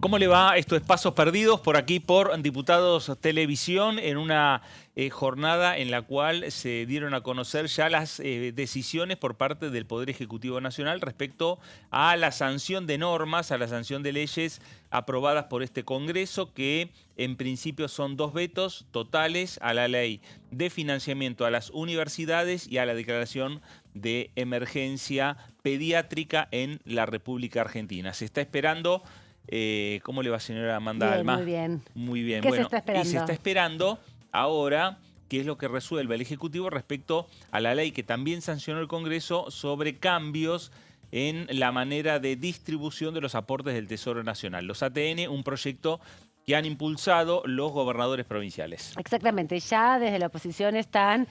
¿Cómo le va? Esto es Pasos Perdidos por aquí por Diputados Televisión en una jornada en la cual se dieron a conocer ya las decisiones por parte del Poder Ejecutivo Nacional respecto a la sanción de normas, a la sanción de leyes aprobadas por este Congreso, que en principio son 2 vetos totales a la ley de financiamiento a las universidades y a la declaración de emergencia pediátrica en la República Argentina. Se está esperando... ¿cómo le va, señora Amanda Bien, Alma? muy bien. Muy bien. ¿Qué Bueno, se está esperando? y se está esperando ahora qué es lo que resuelve el Ejecutivo respecto a la ley que también sancionó el Congreso sobre cambios en la manera de distribución de los aportes del Tesoro Nacional. Los ATN, un proyecto que han impulsado los gobernadores provinciales. Exactamente. Ya desde la oposición están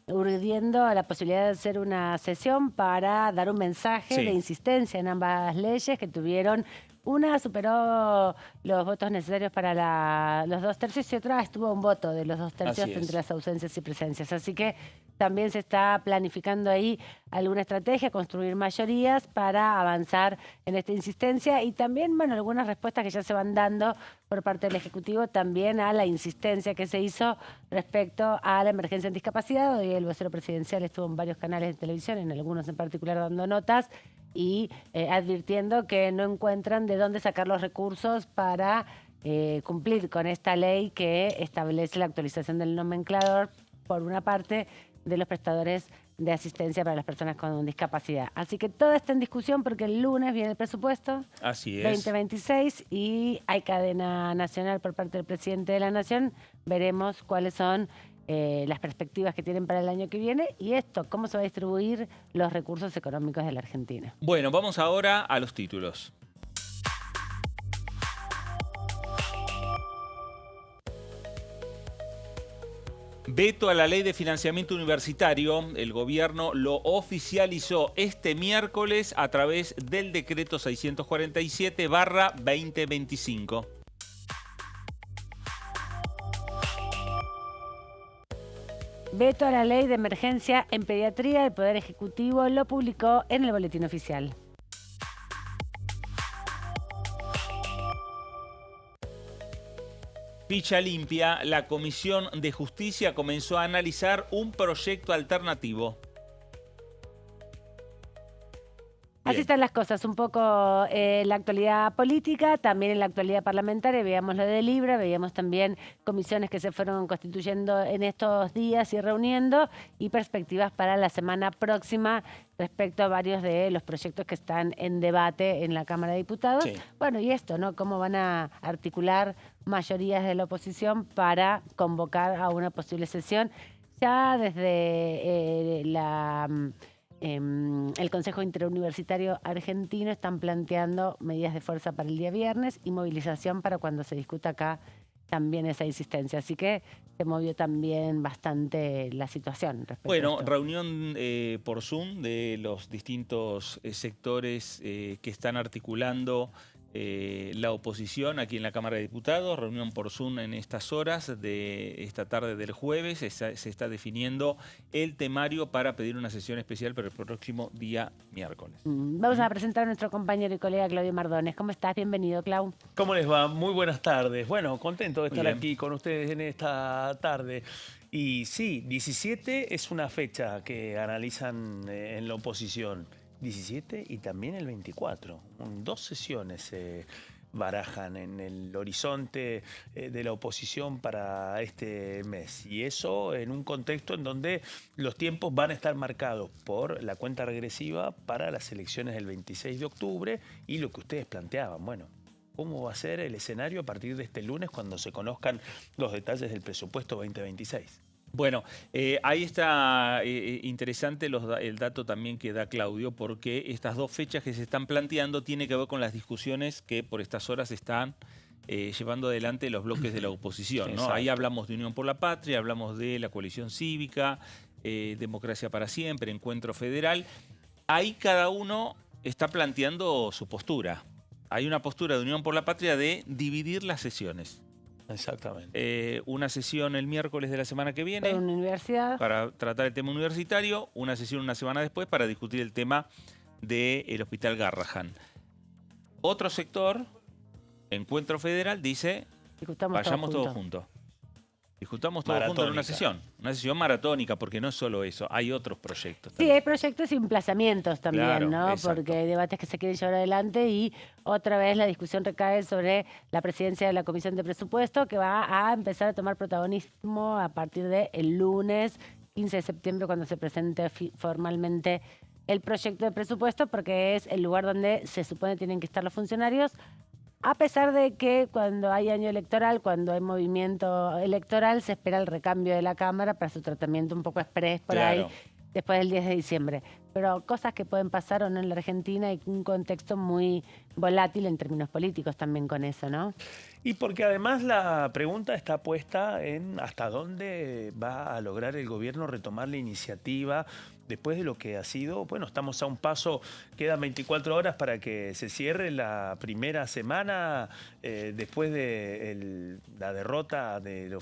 urdiendo a la posibilidad de hacer una sesión para dar un mensaje de insistencia en ambas leyes que tuvieron. Una superó los votos necesarios para los 2 tercios y otra estuvo un voto de los 2 tercios entre las ausencias y presencias. Así que también se está planificando ahí alguna estrategia, construir mayorías para avanzar en esta insistencia y también, bueno, algunas respuestas que ya se van dando por parte del Ejecutivo también a la insistencia que se hizo respecto a la emergencia en discapacidad. Hoy el vocero presidencial estuvo en varios canales de televisión, en algunos en particular dando notas y advirtiendo que no encuentran de dónde sacar los recursos para cumplir con esta ley que establece la actualización del nomenclador, por una parte, de los prestadores de asistencia para las personas con discapacidad. Así que todo está en discusión porque el lunes viene el presupuesto 2026 y hay cadena nacional por parte del presidente de la Nación. Veremos cuáles son las perspectivas que tienen para el año que viene y esto, cómo se va a distribuir los recursos económicos de la Argentina. Bueno, vamos ahora a los títulos. Veto a la ley de financiamiento universitario. El gobierno lo oficializó este miércoles a través del decreto 647/2025. Veto a la ley de emergencia en pediatría. El Poder Ejecutivo lo publicó en el Boletín Oficial. Ficha limpia, la Comisión de Justicia comenzó a analizar un proyecto alternativo. Así están las cosas, un poco en la actualidad política, también en la actualidad parlamentaria, veíamos lo de Libra, veíamos también comisiones que se fueron constituyendo en estos días y reuniendo, y perspectivas para la semana próxima respecto a varios de los proyectos que están en debate en la Cámara de Diputados. Sí. Bueno, y esto, ¿no? Cómo van a articular mayorías de la oposición para convocar a una posible sesión. Ya desde el Consejo Interuniversitario Argentino están planteando medidas de fuerza para el día viernes y movilización para cuando se discuta acá también esa insistencia. Así que se movió también bastante la situación. Bueno, reunión por Zoom de los distintos sectores que están articulando la oposición aquí en la Cámara de Diputados, reunión por Zoom en estas horas de esta tarde del jueves. Se está definiendo el temario para pedir una sesión especial para el próximo día miércoles. Vamos a presentar a nuestro compañero y colega Claudio Mardones. ¿Cómo estás? Bienvenido, Clau. ¿Cómo les va? Muy buenas tardes. Bueno, contento de estar aquí con ustedes en esta tarde. Y sí, 17 es una fecha que analizan en la oposición. 17 y también el 24. 2 sesiones se barajan en el horizonte de la oposición para este mes. Y eso en un contexto en donde los tiempos van a estar marcados por la cuenta regresiva para las elecciones del 26 de octubre y lo que ustedes planteaban. Bueno, ¿cómo va a ser el escenario a partir de este lunes cuando se conozcan los detalles del presupuesto 2026? Bueno, ahí está interesante el dato también que da Claudio, porque estas 2 fechas que se están planteando tienen que ver con las discusiones que por estas horas están llevando adelante los bloques de la oposición, ¿no? Ahí hablamos de Unión por la Patria, hablamos de la Coalición Cívica, Democracia para Siempre, Encuentro Federal. Ahí cada uno está planteando su postura. Hay una postura de Unión por la Patria de dividir las sesiones. Exactamente. Una sesión el miércoles de la semana que viene para una universidad, para tratar el tema universitario, una sesión una semana después para discutir el tema del Hospital Garrahan. Otro sector Encuentro Federal dice, vayamos todos juntos. Discutamos todos juntos en una sesión maratónica, porque no es solo eso, hay otros proyectos también. Sí, hay proyectos y emplazamientos también, claro, ¿no? Exacto. Porque hay debates que se quieren llevar adelante y otra vez la discusión recae sobre la presidencia de la Comisión de Presupuesto, que va a empezar a tomar protagonismo a partir del lunes 15 de septiembre, cuando se presente formalmente el proyecto de presupuesto, porque es el lugar donde se supone tienen que estar los funcionarios. A pesar de que cuando hay año electoral, cuando hay movimiento electoral, se espera el recambio de la Cámara para su tratamiento un poco express por ahí, después del 10 de diciembre. Pero cosas que pueden pasar o no en la Argentina y un contexto muy volátil en términos políticos también con eso, ¿no? Y porque además la pregunta está puesta en hasta dónde va a lograr el gobierno retomar la iniciativa después de lo que ha sido, bueno, estamos a un paso, quedan 24 horas para que se cierre la primera semana después de la derrota de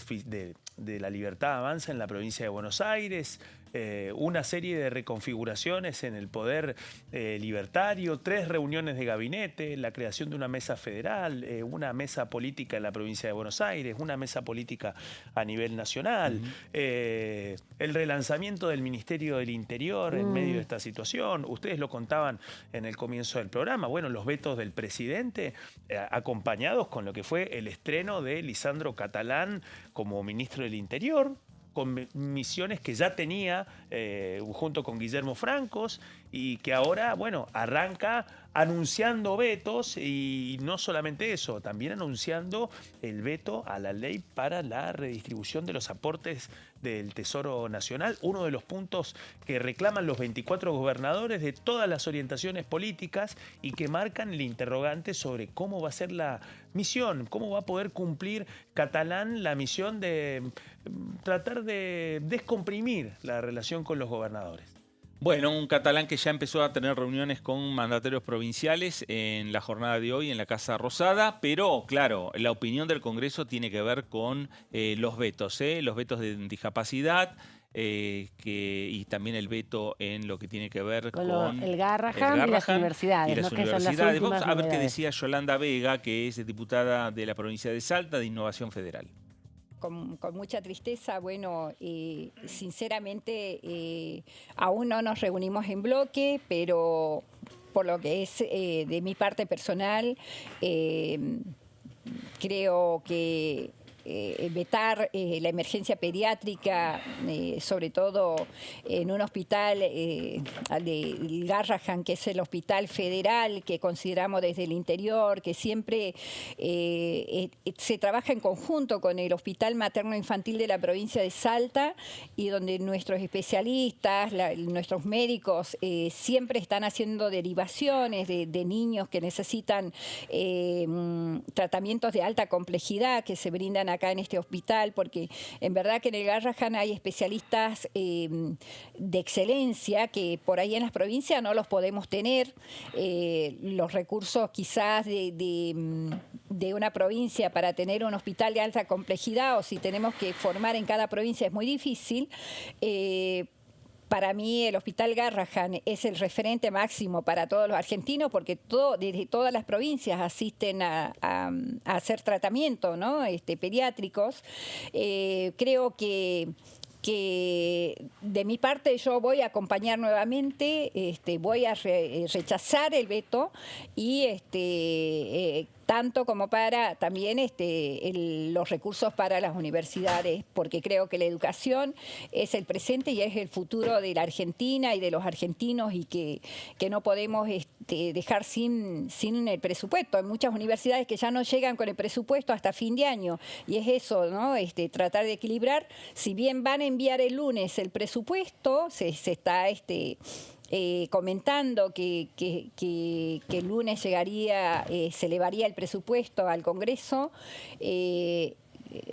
la Libertad Avanza en la provincia de Buenos Aires, una serie de reconfiguraciones en el poder libertario, 3 reuniones de gabinete, la creación de una mesa federal, una mesa política en la provincia de Buenos Aires, una mesa política a nivel nacional, el relanzamiento del Ministerio del Interior en medio de esta situación. Ustedes lo contaban en el comienzo del programa, bueno, los vetos del presidente acompañados con lo que fue el estreno de Lisandro Catalán como ministro del Interior, con misiones que ya tenía junto con Guillermo Francos y que ahora, bueno, arranca anunciando vetos y no solamente eso, también anunciando el veto a la ley para la redistribución de los aportes del Tesoro Nacional, uno de los puntos que reclaman los 24 gobernadores de todas las orientaciones políticas y que marcan el interrogante sobre cómo va a ser la misión, cómo va a poder cumplir Catalán la misión de tratar de descomprimir la relación con los gobernadores. Bueno, un Catalán que ya empezó a tener reuniones con mandatarios provinciales en la jornada de hoy en la Casa Rosada, pero claro, la opinión del Congreso tiene que ver con los vetos de discapacidad, y también el veto en lo que tiene que ver con el Garrahan y las universidades. Vamos a ver qué decía Yolanda Vega, que es diputada de la provincia de Salta de Innovación Federal. Con mucha tristeza, bueno, sinceramente aún no nos reunimos en bloque, pero por lo que es de mi parte personal, creo que vetar la emergencia pediátrica, sobre todo en un hospital de Garrahan, que es el hospital federal que consideramos desde el interior, que siempre se trabaja en conjunto con el Hospital Materno Infantil de la provincia de Salta y donde nuestros especialistas, nuestros médicos siempre están haciendo derivaciones de niños que necesitan tratamientos de alta complejidad que se brindan acá en este hospital, porque en verdad que en el Garrahan hay especialistas de excelencia que por ahí en las provincias no los podemos tener. Los recursos quizás de una provincia para tener un hospital de alta complejidad, o si tenemos que formar en cada provincia, es muy difícil. Para mí el Hospital Garrahan es el referente máximo para todos los argentinos porque desde todas las provincias asisten a hacer tratamiento, ¿no? Pediátricos. Creo que de mi parte yo voy a acompañar nuevamente, voy a rechazar el veto y tanto como para también los recursos para las universidades, porque creo que la educación es el presente y es el futuro de la Argentina y de los argentinos y que no podemos dejar sin el presupuesto. Hay muchas universidades que ya no llegan con el presupuesto hasta fin de año y es eso, ¿no? Tratar de equilibrar. Si bien van a enviar el lunes el presupuesto, se está comentando que el lunes se elevaría el presupuesto al Congreso.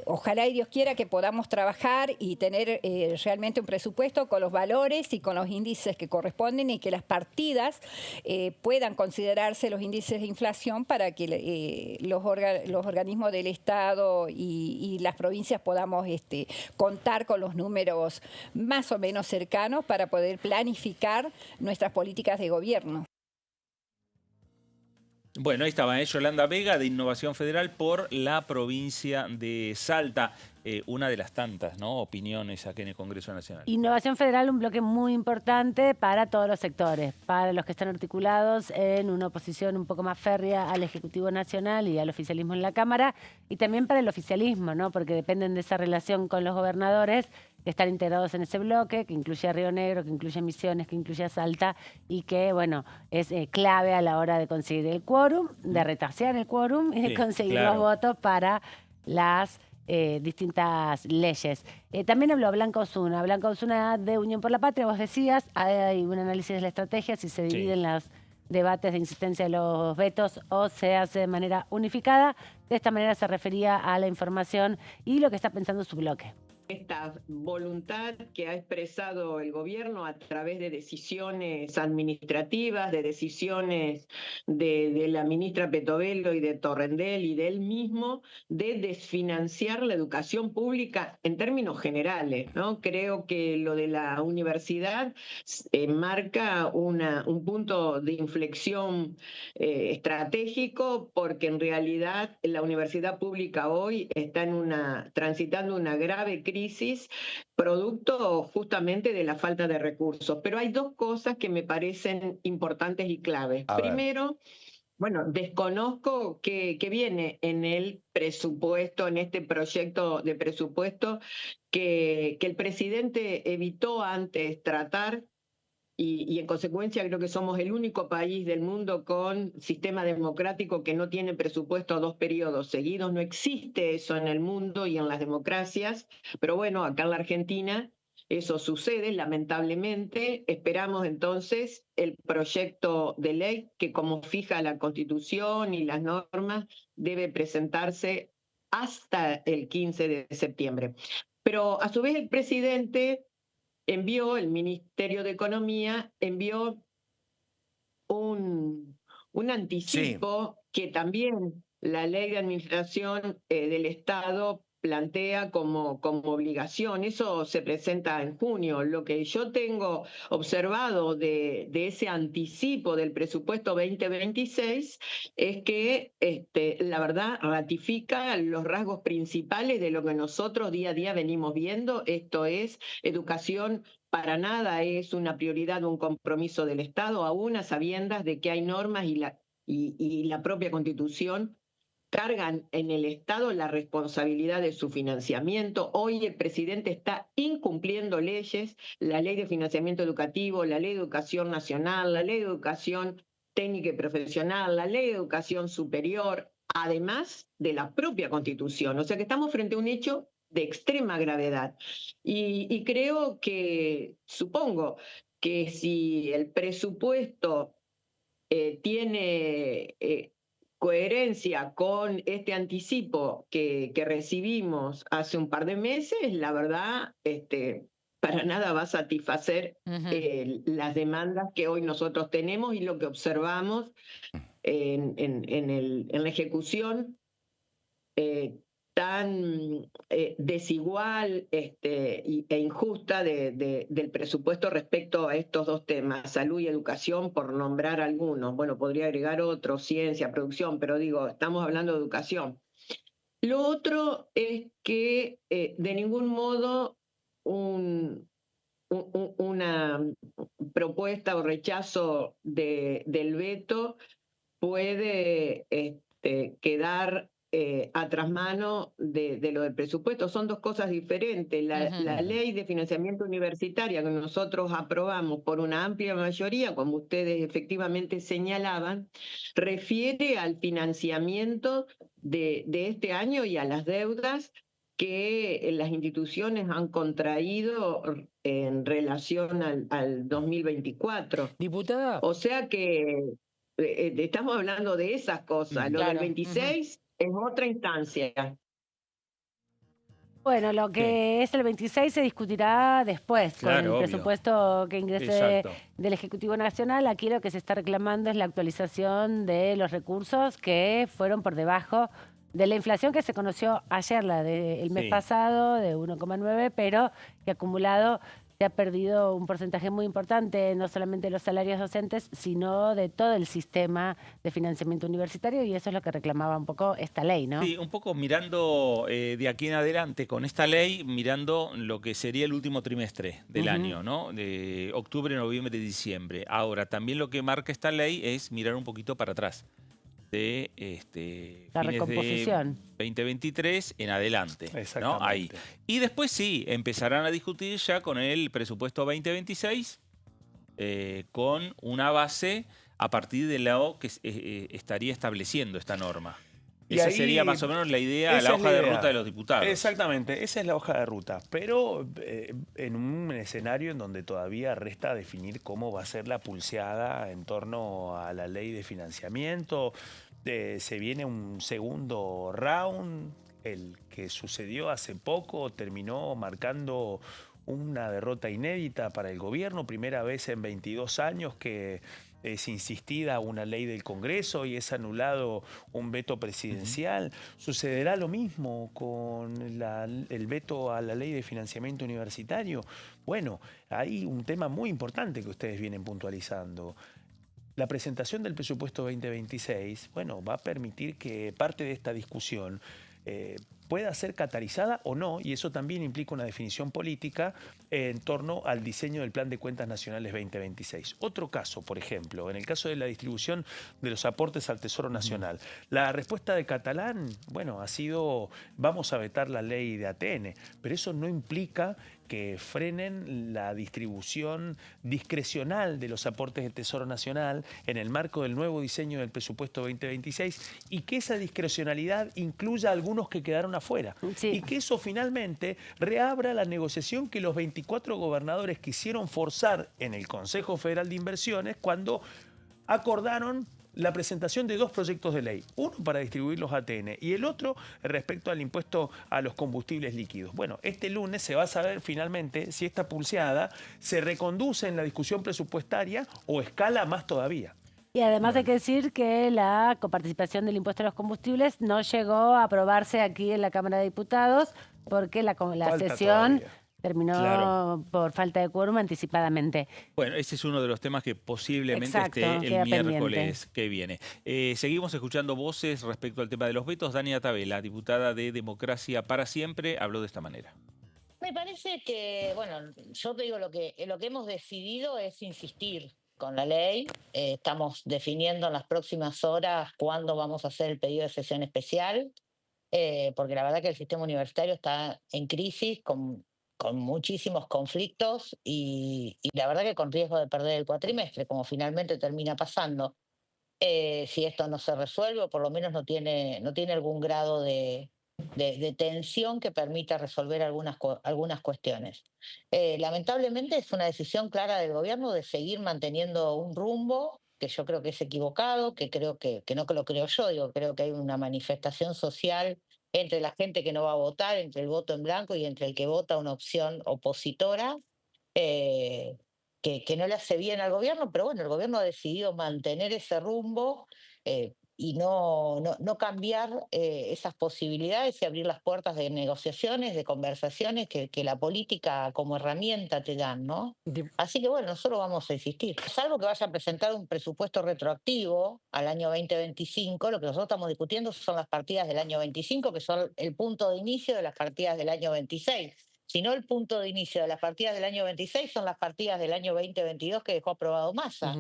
Ojalá y Dios quiera que podamos trabajar y tener realmente un presupuesto con los valores y con los índices que corresponden y que las partidas puedan considerarse los índices de inflación para que los organismos del Estado y las provincias podamos contar con los números más o menos cercanos para poder planificar nuestras políticas de gobierno. Bueno, ahí estaba, Yolanda Vega, de Innovación Federal por la provincia de Salta. Una de las tantas, ¿no?, opiniones aquí en el Congreso Nacional. Innovación Federal, un bloque muy importante para todos los sectores, para los que están articulados en una oposición un poco más férrea al Ejecutivo Nacional y al oficialismo en la Cámara, y también para el oficialismo, ¿no?, porque dependen de esa relación con los gobernadores que están integrados en ese bloque, que incluye a Río Negro, que incluye a Misiones, que incluye a Salta, y que, bueno, es clave a la hora de conseguir el quórum, de retasear el quórum y de conseguir los votos para las distintas leyes. También habló Blanca Osuna. Blanca Osuna de Unión por la Patria, vos decías, hay un análisis de la estrategia, si se dividen los debates de insistencia de los vetos o se hace de manera unificada. De esta manera se refería a la información y lo que está pensando su bloque. Esta voluntad que ha expresado el gobierno a través de decisiones administrativas, de decisiones de la ministra Petovelo y de Torrendel y de él mismo, de desfinanciar la educación pública en términos generales, ¿no? Creo que lo de la universidad marca un punto de inflexión estratégico, porque en realidad la universidad pública hoy está transitando una grave crisis producto justamente de la falta de recursos. Pero hay dos cosas que me parecen importantes y claves. Primero, bueno, desconozco que viene en el presupuesto, en este proyecto de presupuesto, que el presidente evitó antes tratar. Y en consecuencia creo que somos el único país del mundo con sistema democrático que no tiene presupuesto a 2 periodos seguidos. No existe eso en el mundo y en las democracias, pero bueno, acá en la Argentina eso sucede, lamentablemente. Esperamos entonces el proyecto de ley que, como fija la Constitución y las normas, debe presentarse hasta el 15 de septiembre. Pero a su vez el presidente el Ministerio de Economía envió un anticipo que también la Ley de Administración del Estado plantea como obligación. Eso se presenta en junio. Lo que yo tengo observado de ese anticipo del presupuesto 2026 es que la verdad ratifica los rasgos principales de lo que nosotros día a día venimos viendo. Esto es, educación para nada es una prioridad o un compromiso del Estado, aún a sabiendas de que hay normas y la propia Constitución cargan en el Estado la responsabilidad de su financiamiento. Hoy el presidente está incumpliendo leyes, la ley de financiamiento educativo, la ley de educación nacional, la ley de educación técnica y profesional, la ley de educación superior, además de la propia Constitución. O sea que estamos frente a un hecho de extrema gravedad. Y creo que, supongo que si el presupuesto tiene coherencia con este anticipo que recibimos hace un par de meses, la verdad, para nada va a satisfacer las demandas que hoy nosotros tenemos y lo que observamos en la ejecución tan desigual e injusta del presupuesto respecto a estos dos temas, salud y educación, por nombrar algunos. Bueno, podría agregar otros, ciencia, producción, pero digo, estamos hablando de educación. Lo otro es que de ningún modo una propuesta o rechazo del veto puede quedar a trasmano de lo del presupuesto. Son dos cosas diferentes. La ley de financiamiento universitaria que nosotros aprobamos por una amplia mayoría, como ustedes efectivamente señalaban, refiere al financiamiento de este año y a las deudas que las instituciones han contraído en relación al 2024. Diputada. O sea que estamos hablando de esas cosas. Lo del 26 es otra instancia. Bueno, lo que es el 26 se discutirá después, con el presupuesto que ingrese del Ejecutivo Nacional. Aquí lo que se está reclamando es la actualización de los recursos que fueron por debajo de la inflación que se conoció ayer, la del mes pasado, de 1,9, pero que acumulado se ha perdido un porcentaje muy importante, no solamente de los salarios docentes, sino de todo el sistema de financiamiento universitario, y eso es lo que reclamaba un poco esta ley, ¿no? Sí, un poco mirando de aquí en adelante con esta ley, mirando lo que sería el último trimestre del año, ¿no? De octubre, noviembre y diciembre. Ahora, también lo que marca esta ley es mirar un poquito para atrás, de La fines recomposición. de 2023 en adelante, ¿no? Exactamente. Ahí. Y después sí, empezarán a discutir ya con el presupuesto 2026, con una base a partir de lo que estaría estableciendo esta norma. Y Esa ahí, sería más o menos la idea, esa la es hoja la de idea. ruta de los diputados. Exactamente, esa es la hoja de ruta, pero en un escenario en donde todavía resta definir cómo va a ser la pulseada en torno a la ley de financiamiento. Se viene un segundo round, el que sucedió hace poco terminó marcando una derrota inédita para el gobierno, primera vez en 22 años que es insistida una ley del Congreso y es anulado un veto presidencial. ¿Sucederá lo mismo con el veto a la ley de financiamiento universitario? Bueno, hay un tema muy importante que ustedes vienen puntualizando. La presentación del presupuesto 2026, bueno, va a permitir que parte de esta discusión pueda ser catalizada o no, y eso también implica una definición política en torno al diseño del Plan de Cuentas Nacionales 2026. Otro caso, por ejemplo, en el caso de la distribución de los aportes al Tesoro Nacional. La respuesta de Catalán, bueno, ha sido, vamos a vetar la ley de ATN, pero eso no implica que frenen la distribución discrecional de los aportes del Tesoro Nacional en el marco del nuevo diseño del presupuesto 2026 y que esa discrecionalidad incluya algunos que quedaron afuera. Sí. Y que eso finalmente reabra la negociación que los 24 gobernadores quisieron forzar en el Consejo Federal de Inversiones cuando acordaron la presentación de dos proyectos de ley, uno para distribuir los ATN y el otro respecto al impuesto a los combustibles líquidos. Bueno, este lunes se va a saber finalmente si esta pulseada se reconduce en la discusión presupuestaria o escala más todavía. Y además hay que decir que la coparticipación del impuesto a los combustibles no llegó a aprobarse aquí en la Cámara de Diputados porque la Falta sesión todavía. terminó Claro. por falta de quórum anticipadamente. Bueno, ese es uno de los temas que posiblemente Exacto, esté el queda miércoles que viene. Seguimos escuchando voces respecto al tema de los vetos. Dania Tabela, diputada de Democracia para Siempre, habló de esta manera. Me parece que, bueno, yo te digo, lo que hemos decidido es insistir con la ley. Estamos definiendo en las próximas horas cuándo vamos a hacer el pedido de sesión especial, porque la verdad que el sistema universitario está en crisis, con muchísimos conflictos y la verdad que con riesgo de perder el cuatrimestre, como finalmente termina pasando. Si esto no se resuelve, o por lo menos no tiene algún grado de tensión que permita resolver algunas cuestiones. Lamentablemente es una decisión clara del gobierno de seguir manteniendo un rumbo que yo creo que es equivocado, que creo que no que lo creo yo, digo, creo que hay una manifestación social entre la gente que no va a votar, entre el voto en blanco y entre el que vota una opción opositora, eh, que no le hace bien al gobierno, pero bueno, el gobierno ha decidido mantener ese rumbo y no cambiar esas posibilidades y abrir las puertas de negociaciones, de conversaciones que la política como herramienta te dan, ¿no? Así que bueno, nosotros vamos a insistir. Salvo que vaya a presentar un presupuesto retroactivo al año 2025, lo que nosotros estamos discutiendo son las partidas del año 25, que son el punto de inicio de las partidas del año 26. Si no, el punto de inicio de las partidas del año 26 son las partidas del año 2022 que dejó aprobado Massa.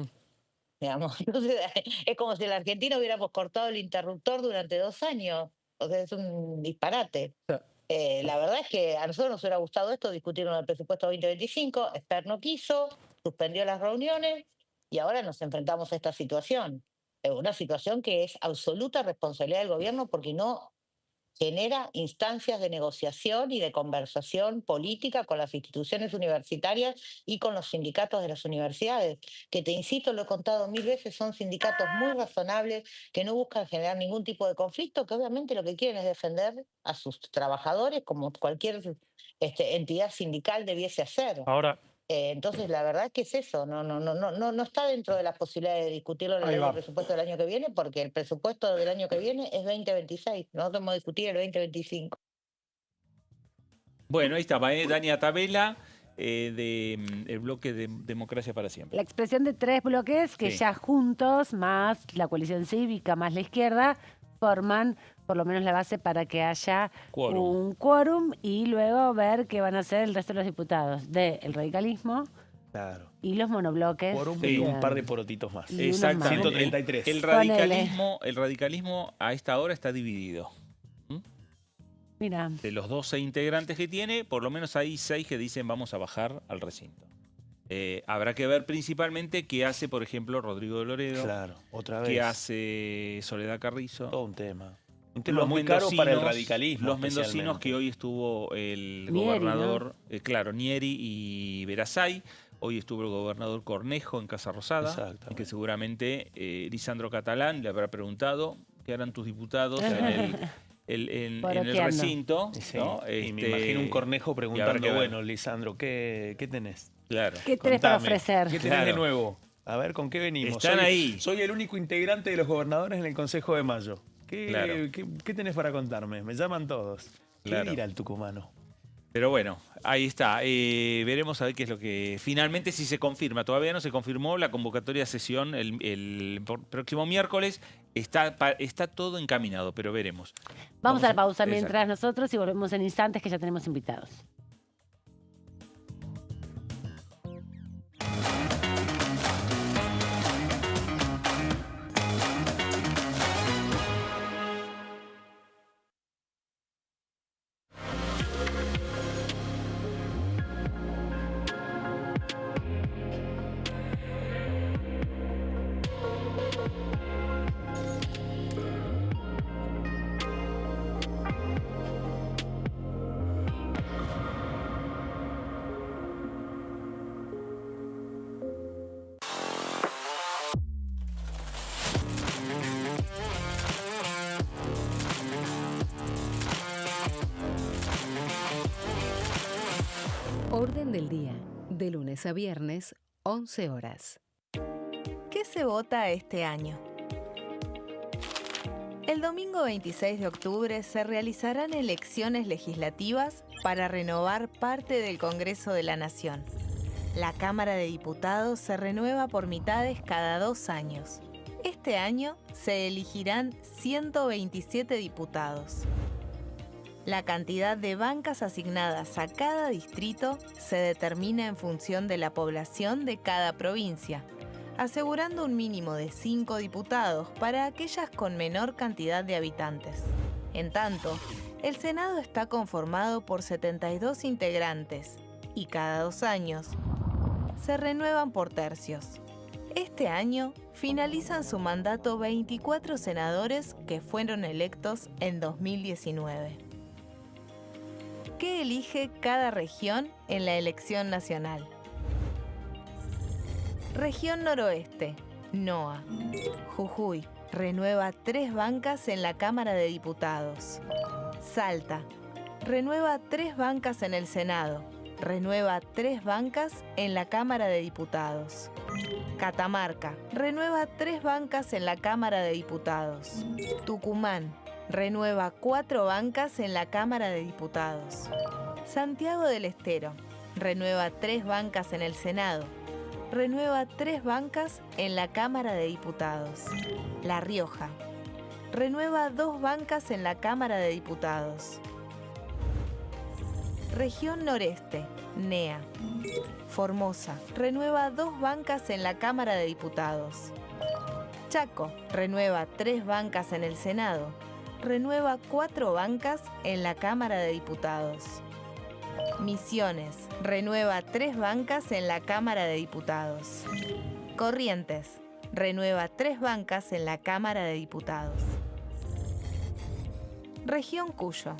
Digamos. Entonces, es como si en la Argentina hubiéramos cortado el interruptor durante 2 años. O sea, es un disparate. La verdad es que a nosotros nos hubiera gustado esto, discutirlo en el presupuesto 2025. Esper no quiso, suspendió las reuniones y ahora nos enfrentamos a esta situación. Una situación que es absoluta responsabilidad del gobierno porque no genera instancias de negociación y de conversación política con las instituciones universitarias y con los sindicatos de las universidades, que te insisto, lo he contado 1000 veces, son sindicatos muy razonables, que no buscan generar ningún tipo de conflicto, que obviamente lo que quieren es defender a sus trabajadores como cualquier entidad sindical debiese hacer. Ahora, Entonces, la verdad es que es eso, no está dentro de las posibilidades de discutirlo en la ahí ley de va. presupuesto del año que viene, porque el presupuesto del año que viene es 2026, nosotros vamos a discutir el 2025. Bueno, ahí estaba, Dania Tabela. del bloque de Democracia para Siempre. La expresión de 3 bloques que ya juntos, más la coalición cívica, más la izquierda, forman por lo menos la base para que haya un quórum y luego ver qué van a hacer el resto de los diputados del radicalismo. Claro. Y los monobloques. Y un par de porotitos más. Exactamente. 133. El radicalismo a esta hora está dividido. Mira. De los 12 integrantes que tiene, por lo menos hay 6 que dicen vamos a bajar al recinto. Habrá que ver principalmente qué hace, por ejemplo, Rodrigo de Loredo. Claro, otra vez. Qué hace Soledad Carrizo. Todo un tema. Un tema muy caro para el radicalismo. Los mendocinos, que hoy estuvo el gobernador, ¿no? Nieri y Verasay. Hoy estuvo el gobernador Cornejo en Casa Rosada, que seguramente Lisandro Catalán le habrá preguntado qué harán tus diputados en el recinto. Sí, ¿no? Y me imagino un Cornejo preguntando, bueno, Lisandro, ¿qué tenés? Claro. ¿Qué tenés para ofrecer? ¿Qué tenés de nuevo? A ver, ¿con qué venimos? Están ahí. Soy el único integrante de los gobernadores en el Consejo de Mayo. ¿Qué tenés para contarme? Me llaman todos. ¿Qué dirá el tucumano? Pero bueno, ahí está. Veremos a ver qué es lo que finalmente si se confirma. Todavía no se confirmó la convocatoria a sesión el próximo miércoles. Está todo encaminado, pero veremos. Vamos a la pausa mientras nosotros y volvemos en instantes que ya tenemos invitados. Orden del día, de lunes a viernes, 11 horas. ¿Qué se vota este año? El domingo 26 de octubre se realizarán elecciones legislativas para renovar parte del Congreso de la Nación. La Cámara de Diputados se renueva por mitades cada 2 años. Este año se elegirán 127 diputados. La cantidad de bancas asignadas a cada distrito se determina en función de la población de cada provincia, asegurando un mínimo de 5 diputados para aquellas con menor cantidad de habitantes. En tanto, el Senado está conformado por 72 integrantes y cada 2 años se renuevan por tercios. Este año finalizan su mandato 24 senadores que fueron electos en 2019. ¿Qué elige cada región en la elección nacional? Región Noroeste, NOA. Jujuy, renueva 3 bancas en la Cámara de Diputados. Salta, renueva 3 bancas en el Senado. Renueva 3 bancas en la Cámara de Diputados. Catamarca, renueva 3 bancas en la Cámara de Diputados. Tucumán, renueva 4 bancas en la Cámara de Diputados. Santiago del Estero, renueva 3 bancas en el Senado. Renueva 3 bancas en la Cámara de Diputados. La Rioja, renueva 2 bancas en la Cámara de Diputados. Región Noreste, NEA. Formosa, renueva 2 bancas en la Cámara de Diputados. Chaco, renueva 3 bancas en el Senado. Renueva 4 bancas en la Cámara de Diputados. Misiones, renueva 3 bancas en la Cámara de Diputados. Corrientes, renueva 3 bancas en la Cámara de Diputados. Región Cuyo.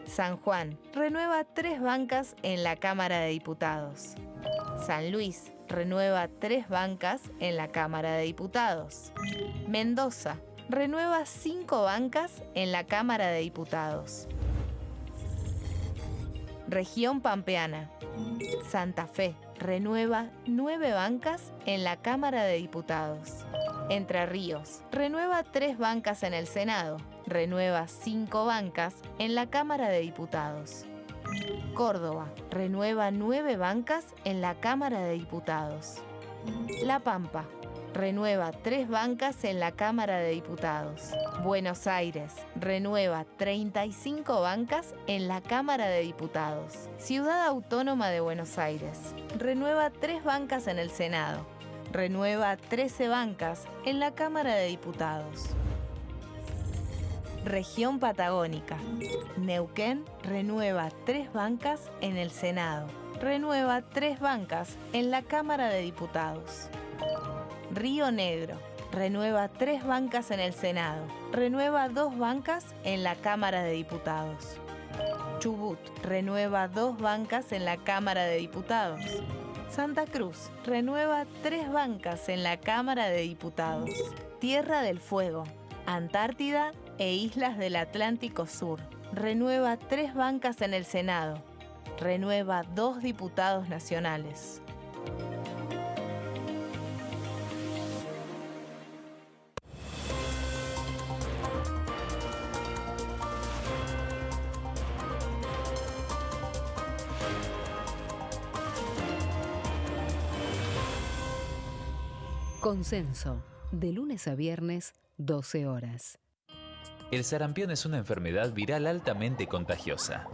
San Juan, renueva 3 bancas en la Cámara de Diputados. San Luis, renueva 3 bancas en la Cámara de Diputados. Mendoza, renueva 5 bancas en la Cámara de Diputados. Región Pampeana. Santa Fe, renueva 9 bancas en la Cámara de Diputados. Entre Ríos, renueva 3 bancas en el Senado. Renueva 5 bancas en la Cámara de Diputados. Córdoba renueva 9 bancas en la Cámara de Diputados. La Pampa renueva 3 bancas en la Cámara de Diputados. Buenos Aires renueva 35 bancas en la Cámara de Diputados. Ciudad Autónoma de Buenos Aires renueva 3 bancas en el Senado. Renueva 13 bancas en la Cámara de Diputados. Región Patagónica. Neuquén renueva 3 bancas en el Senado. Renueva 3 bancas en la Cámara de Diputados. Río Negro renueva 3 bancas en el Senado. Renueva 2 bancas en la Cámara de Diputados. Chubut renueva 2 bancas en la Cámara de Diputados. Santa Cruz renueva 3 bancas en la Cámara de Diputados. Tierra del Fuego, Antártida e Islas del Atlántico Sur renueva 3 bancas en el Senado. Renueva 2 diputados nacionales. Consenso, de lunes a viernes, 12 horas. El sarampión es una enfermedad viral altamente contagiosa.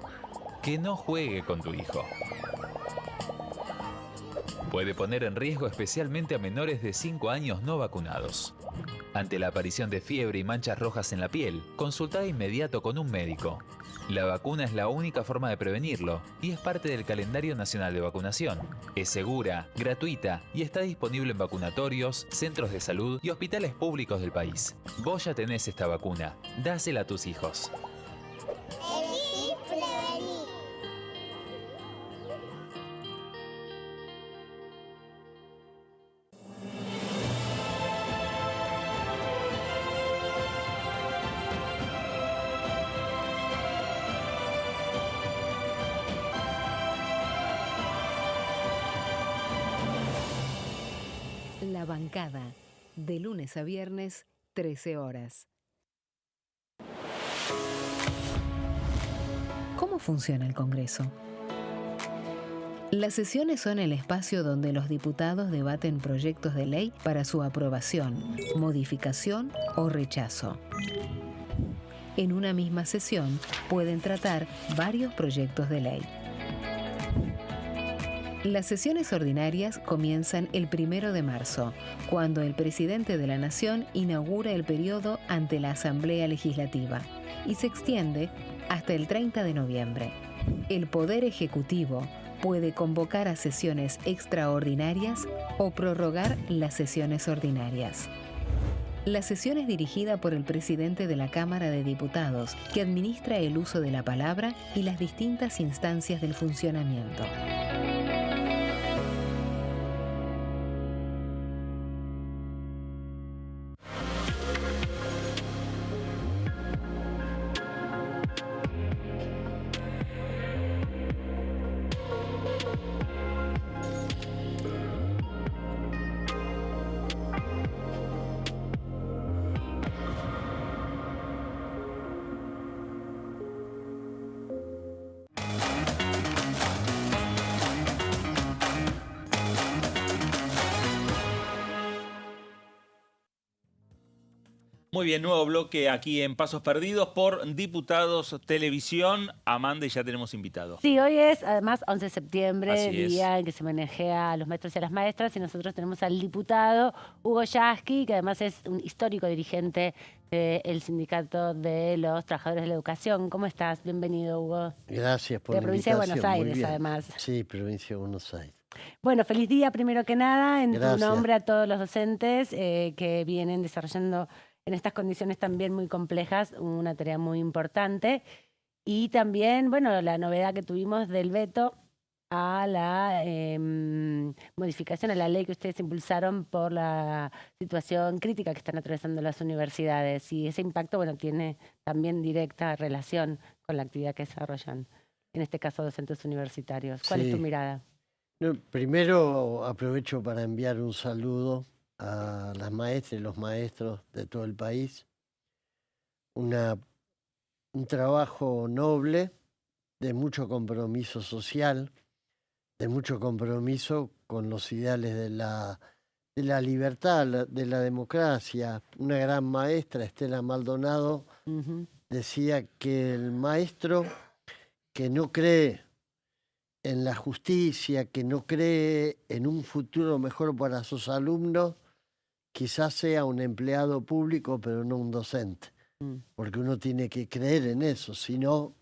Que no juegue con tu hijo. Puede poner en riesgo especialmente a menores de 5 años no vacunados. Ante la aparición de fiebre y manchas rojas en la piel, consulta de inmediato con un médico. La vacuna es la única forma de prevenirlo y es parte del calendario nacional de vacunación. Es segura, gratuita y está disponible en vacunatorios, centros de salud y hospitales públicos del país. Vos ya tenés esta vacuna. Dásela a tus hijos. La Bancada, de lunes a viernes, 13 horas. ¿Cómo funciona el Congreso? Las sesiones son el espacio donde los diputados debaten proyectos de ley para su aprobación, modificación o rechazo. En una misma sesión pueden tratar varios proyectos de ley. Las sesiones ordinarias comienzan el 1 de marzo, cuando el presidente de la Nación inaugura el periodo ante la Asamblea Legislativa y se extiende hasta el 30 de noviembre. El Poder Ejecutivo puede convocar a sesiones extraordinarias o prorrogar las sesiones ordinarias. La sesión es dirigida por el presidente de la Cámara de Diputados, que administra el uso de la palabra y las distintas instancias del funcionamiento. Muy bien, nuevo bloque aquí en Pasos Perdidos por Diputados Televisión. Amanda, y ya tenemos invitado. Sí, hoy es además 11 de septiembre, Así día en que se homenajea a los maestros y a las maestras, y nosotros tenemos al diputado Hugo Yasky, que además es un histórico dirigente del Sindicato de los Trabajadores de la Educación. ¿Cómo estás? Bienvenido, Hugo. Gracias por la la provincia de invitación. Buenos Muy Aires, bien. además. Sí, provincia de Buenos Aires. Bueno, feliz día primero que nada, en Gracias. tu nombre a todos los docentes que vienen desarrollando en estas condiciones también muy complejas una tarea muy importante. Y también, bueno, la novedad que tuvimos del veto a la modificación a la ley que ustedes impulsaron por la situación crítica que están atravesando las universidades. Y ese impacto, bueno, tiene también directa relación con la actividad que desarrollan, en este caso docentes universitarios. ¿Cuál es tu mirada? No, primero aprovecho para enviar un saludo a las maestras y los maestros de todo el país. Un trabajo noble de mucho compromiso social, de mucho compromiso con los ideales de la libertad, de la democracia. Una gran maestra, Estela Maldonado, decía que el maestro que no cree en la justicia, que no cree en un futuro mejor para sus alumnos, quizás sea un empleado público, pero no un docente. Porque uno tiene que creer en eso, si no,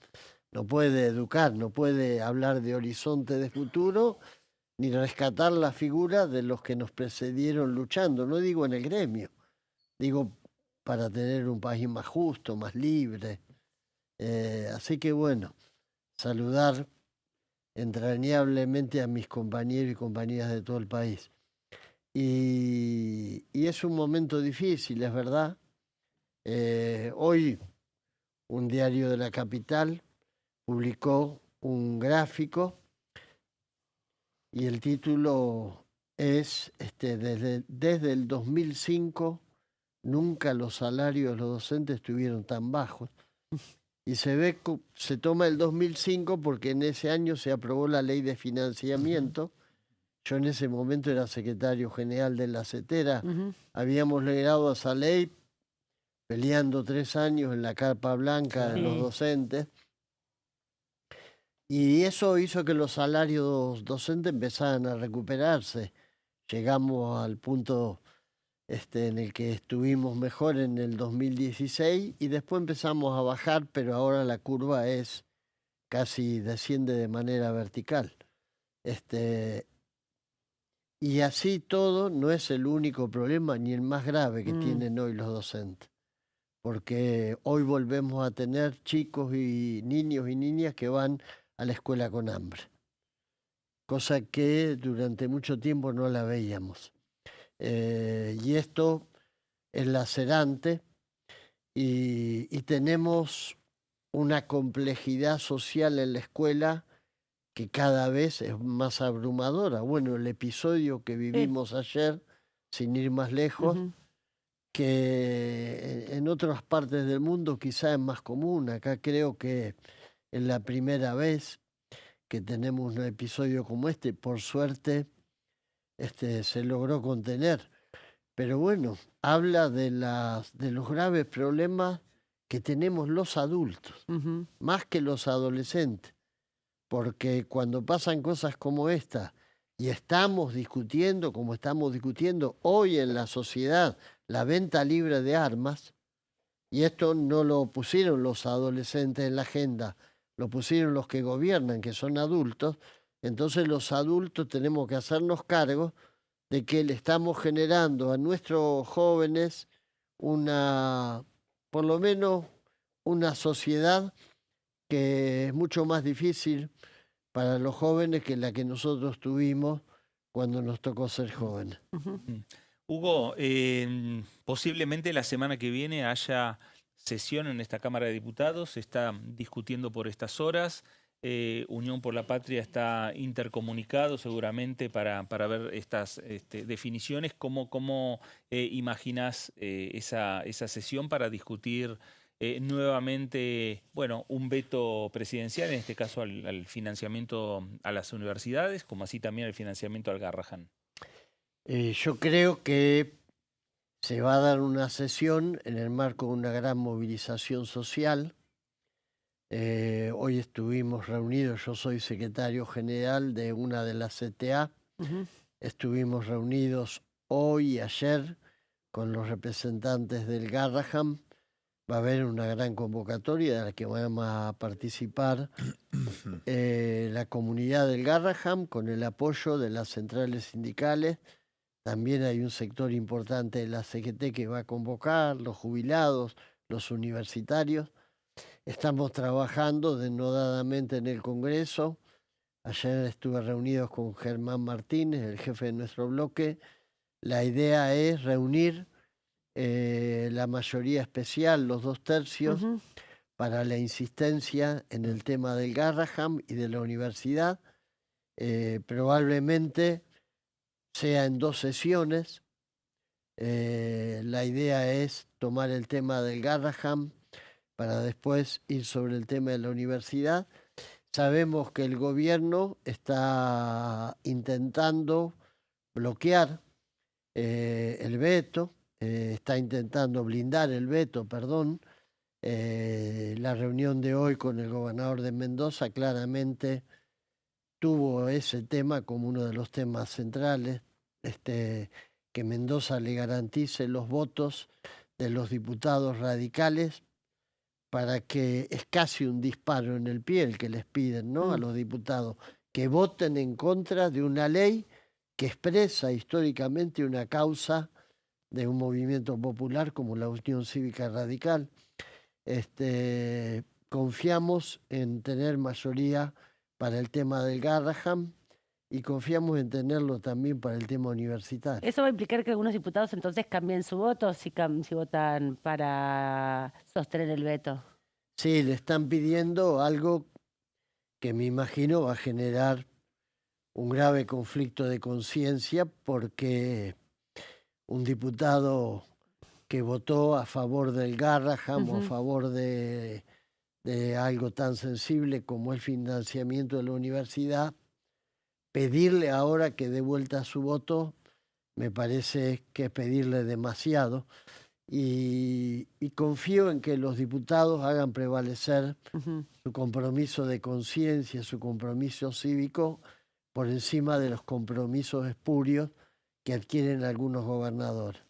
no puede educar, no puede hablar de horizonte de futuro, ni rescatar la figura de los que nos precedieron luchando. No digo en el gremio, digo para tener un país más justo, más libre. Así que bueno, saludar entrañablemente a mis compañeros y compañeras de todo el país. Y es un momento difícil, es verdad. Hoy un diario de la capital publicó un gráfico y el título es desde el 2005 nunca los salarios de los docentes estuvieron tan bajos. Y se toma el 2005 porque en ese año se aprobó la ley de financiamiento. Yo en ese momento era secretario general de la CETERA. Habíamos logrado esa ley peleando 3 años en la carpa blanca de los docentes. Y eso hizo que los salarios docentes empezaran a recuperarse. Llegamos al punto en el que estuvimos mejor en el 2016 y después empezamos a bajar, pero ahora la curva casi desciende de manera vertical. Y así todo no es el único problema ni el más grave que tienen hoy los docentes. Porque hoy volvemos a tener chicos y niños y niñas que van a la escuela con hambre. Cosa que durante mucho tiempo no la veíamos. Y esto es lacerante y tenemos una complejidad social en la escuela que cada vez es más abrumadora. Bueno, el episodio que vivimos ayer, sin ir más lejos, que en otras partes del mundo quizá es más común. Acá creo que es la primera vez que tenemos un episodio como este. Por suerte, se logró contener. Pero bueno, habla de los graves problemas que tenemos los adultos, más que los adolescentes. Porque cuando pasan cosas como esta y estamos discutiendo, como estamos discutiendo hoy en la sociedad, la venta libre de armas, y esto no lo pusieron los adolescentes en la agenda, lo pusieron los que gobiernan, que son adultos, entonces los adultos tenemos que hacernos cargo de que le estamos generando a nuestros jóvenes por lo menos una sociedad que es mucho más difícil para los jóvenes que la que nosotros tuvimos cuando nos tocó ser jóvenes. Hugo, posiblemente la semana que viene haya sesión en esta Cámara de Diputados, se está discutiendo por estas horas. Unión por la Patria está intercomunicado seguramente para ver estas definiciones. ¿Cómo imaginás esa sesión para discutir nuevamente, bueno, un veto presidencial, en este caso al financiamiento a las universidades, como así también al financiamiento al Garrahan? Yo creo que se va a dar una sesión en el marco de una gran movilización social. Hoy estuvimos reunidos, yo soy secretario general de una de las CTA, estuvimos reunidos hoy y ayer con los representantes del Garrahan. Va a haber una gran convocatoria de la que vamos a participar la comunidad del Garrahan con el apoyo de las centrales sindicales. También hay un sector importante de la CGT que va a convocar, los jubilados, los universitarios. Estamos trabajando denodadamente en el Congreso. Ayer estuve reunidos con Germán Martínez, el jefe de nuestro bloque. La idea es reunir la mayoría especial, los 2/3, para la insistencia en el tema del Garrahan y de la universidad. Probablemente sea en 2 sesiones. La idea es tomar el tema del Garrahan para después ir sobre el tema de la universidad. Sabemos que el gobierno está intentando bloquear el veto, está intentando blindar el veto, perdón. La reunión de hoy con el gobernador de Mendoza claramente tuvo ese tema como uno de los temas centrales, que Mendoza le garantice los votos de los diputados radicales para que es casi un disparo en el pie el que les piden, ¿no? A los diputados que voten en contra de una ley que expresa históricamente una causa de un movimiento popular como la Unión Cívica Radical. Confiamos en tener mayoría para el tema del Garrahan y confiamos en tenerlo también para el tema universitario. ¿Eso va a implicar que algunos diputados entonces cambien su voto si votan para sostener el veto? Sí, le están pidiendo algo que me imagino va a generar un grave conflicto de conciencia, porque un diputado que votó a favor del Garrahan o a favor de algo tan sensible como el financiamiento de la universidad, pedirle ahora que dé vuelta su voto me parece que es pedirle demasiado, y confío en que los diputados hagan prevalecer su compromiso de conciencia, su compromiso cívico, por encima de los compromisos espurios que adquieren algunos gobernadores.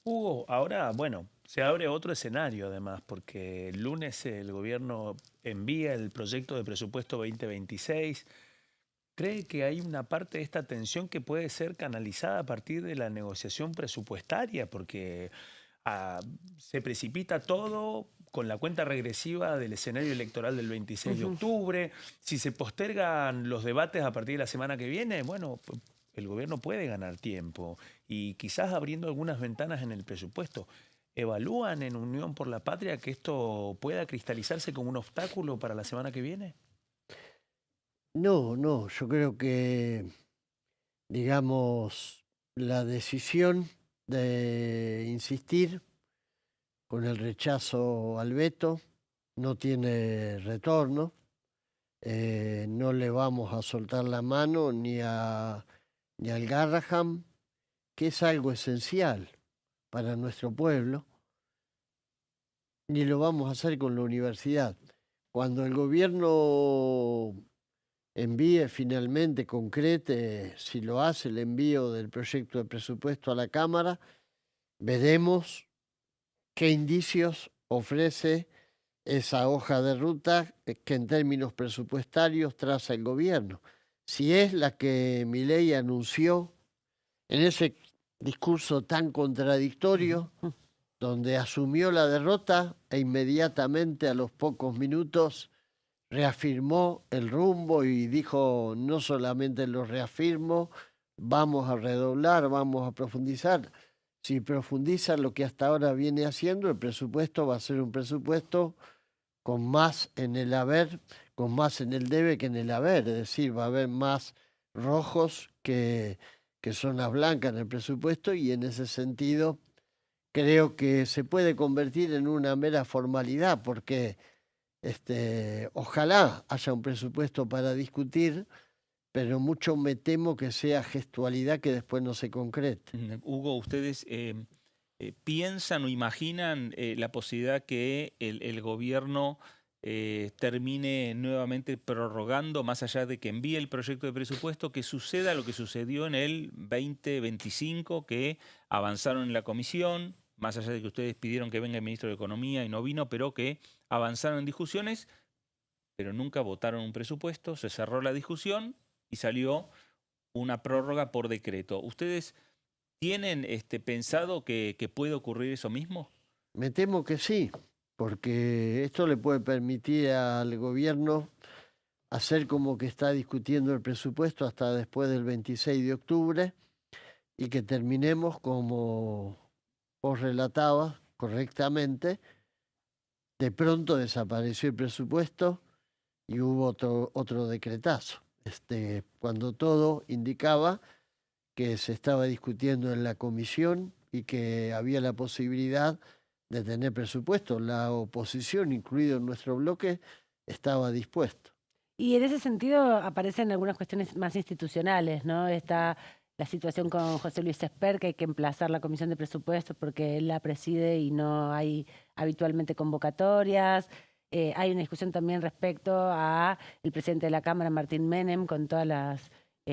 Hugo, ahora, bueno, se abre otro escenario además, porque el lunes el gobierno envía el proyecto de presupuesto 2026. ¿Cree que hay una parte de esta tensión que puede ser canalizada a partir de la negociación presupuestaria? Porque se precipita todo con la cuenta regresiva del escenario electoral del 26 de octubre. Si se postergan los debates a partir de la semana que viene, bueno, el gobierno puede ganar tiempo y quizás abriendo algunas ventanas en el presupuesto. ¿Evalúan en Unión por la Patria que esto pueda cristalizarse como un obstáculo para la semana que viene? No, yo creo que, digamos, la decisión de insistir con el rechazo al veto no tiene retorno. No le vamos a soltar la mano ni al Garrahan, que es algo esencial para nuestro pueblo, ni lo vamos a hacer con la universidad. Cuando el gobierno envíe finalmente, concrete, si lo hace, el envío del proyecto de presupuesto a la Cámara, veremos qué indicios ofrece esa hoja de ruta que en términos presupuestarios traza el gobierno. Si es la que Milei anunció en ese discurso tan contradictorio, donde asumió la derrota e inmediatamente a los pocos minutos reafirmó el rumbo y dijo: no solamente lo reafirmo, vamos a redoblar, vamos a profundizar. Si profundiza lo que hasta ahora viene haciendo, el presupuesto va a ser un presupuesto con más en el haber, con más en el debe que en el haber. Es decir, va a haber más rojos que zonas blancas en el presupuesto, y en ese sentido creo que se puede convertir en una mera formalidad, porque ojalá haya un presupuesto para discutir, pero mucho me temo que sea gestualidad que después no se concrete. Hugo, ¿ustedes piensan o imaginan la posibilidad que el gobierno termine nuevamente prorrogando, más allá de que envíe el proyecto de presupuesto, que suceda lo que sucedió en el 2025, que avanzaron en la comisión, más allá de que ustedes pidieron que venga el ministro de Economía y no vino, pero que avanzaron en discusiones, pero nunca votaron un presupuesto, se cerró la discusión y salió una prórroga por decreto? ¿Ustedes tienen pensado que puede ocurrir eso mismo? Me temo que sí, porque esto le puede permitir al gobierno hacer como que está discutiendo el presupuesto hasta después del 26 de octubre y que terminemos, como vos relatabas correctamente, de pronto desapareció el presupuesto y hubo otro decretazo, cuando todo indicaba que se estaba discutiendo en la comisión y que había la posibilidad de tener presupuesto. La oposición, incluido en nuestro bloque, estaba dispuesto. Y en ese sentido aparecen algunas cuestiones más institucionales, ¿no? Está la situación con José Luis Esper, que hay que emplazar la Comisión de Presupuestos porque él la preside y no hay habitualmente convocatorias. Hay una discusión también respecto a el presidente de la Cámara, Martín Menem, con todas las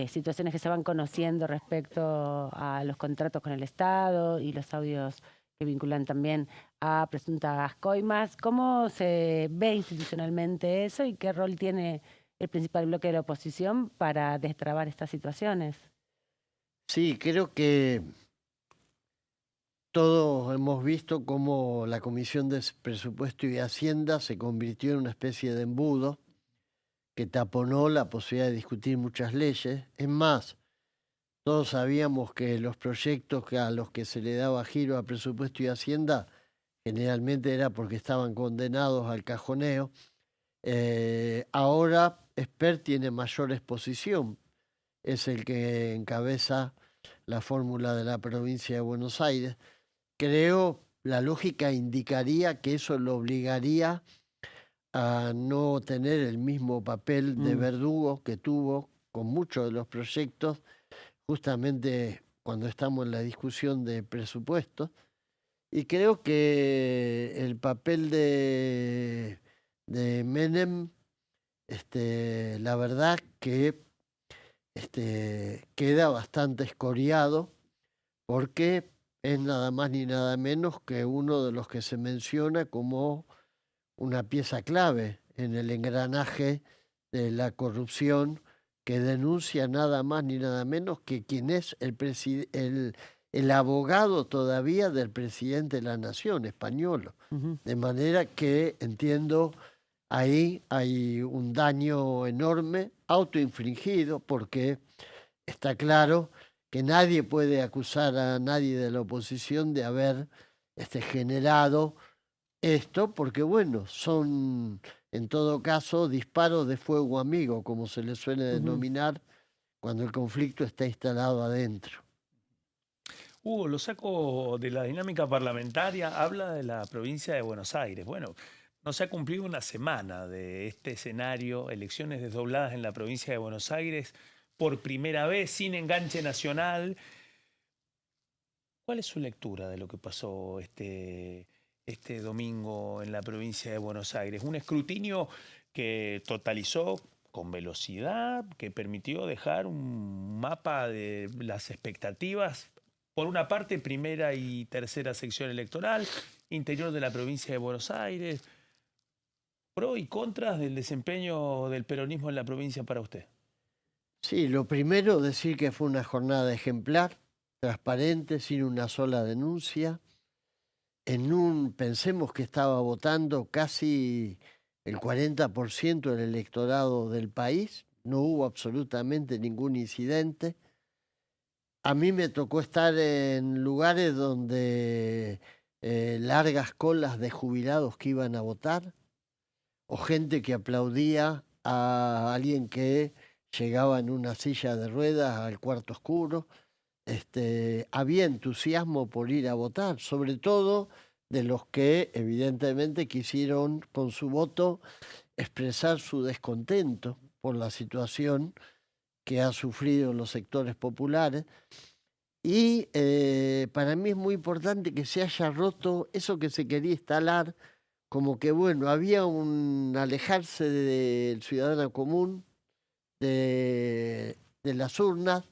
situaciones que se van conociendo respecto a los contratos con el Estado y los audios que vinculan también a presuntas coimas. ¿Cómo se ve institucionalmente eso y qué rol tiene el principal bloque de la oposición para destrabar estas situaciones? Sí, creo que todos hemos visto cómo la Comisión de Presupuesto y Hacienda se convirtió en una especie de embudo que taponó la posibilidad de discutir muchas leyes. Es más, todos sabíamos que los proyectos a los que se le daba giro a Presupuesto y Hacienda generalmente era porque estaban condenados al cajoneo. Ahora Esper tiene mayor exposición, es el que encabeza la fórmula de la provincia de Buenos Aires. Creo, la lógica indicaría que eso lo obligaría a no tener el mismo papel de verdugo que tuvo con muchos de los proyectos, justamente cuando estamos en la discusión de presupuestos. Y creo que el papel de Menem, la verdad que queda bastante escoriado, porque es nada más ni nada menos que uno de los que se menciona como una pieza clave en el engranaje de la corrupción, que denuncia nada más ni nada menos que quien es el abogado todavía del presidente de la nación, español. De manera que entiendo, ahí hay un daño enorme, autoinfligido, porque está claro que nadie puede acusar a nadie de la oposición de haber generado esto, porque bueno, son en todo caso disparos de fuego amigo, como se le suele denominar cuando el conflicto está instalado adentro. Hugo, lo saco de la dinámica parlamentaria, habla de la provincia de Buenos Aires. Bueno, no se ha cumplido una semana de este escenario, elecciones desdobladas en la provincia de Buenos Aires, por primera vez, sin enganche nacional. ¿Cuál es su lectura de lo que pasó este domingo en la provincia de Buenos Aires? Un escrutinio que totalizó con velocidad, que permitió dejar un mapa de las expectativas. Por una parte, primera y tercera sección electoral, interior de la provincia de Buenos Aires. ¿Pro y contras del desempeño del peronismo en la provincia para usted? Sí, lo primero, decir que fue una jornada ejemplar, transparente, sin una sola denuncia. Pensemos que estaba votando casi el 40% del electorado del país, no hubo absolutamente ningún incidente. A mí me tocó estar en lugares donde largas colas de jubilados que iban a votar, o gente que aplaudía a alguien que llegaba en una silla de ruedas al cuarto oscuro. Había entusiasmo por ir a votar, sobre todo de los que evidentemente quisieron con su voto expresar su descontento por la situación que ha sufrido los sectores populares. Y para mí es muy importante que se haya roto eso que se quería instalar, como que bueno, había un alejarse del ciudadano común, de las urnas,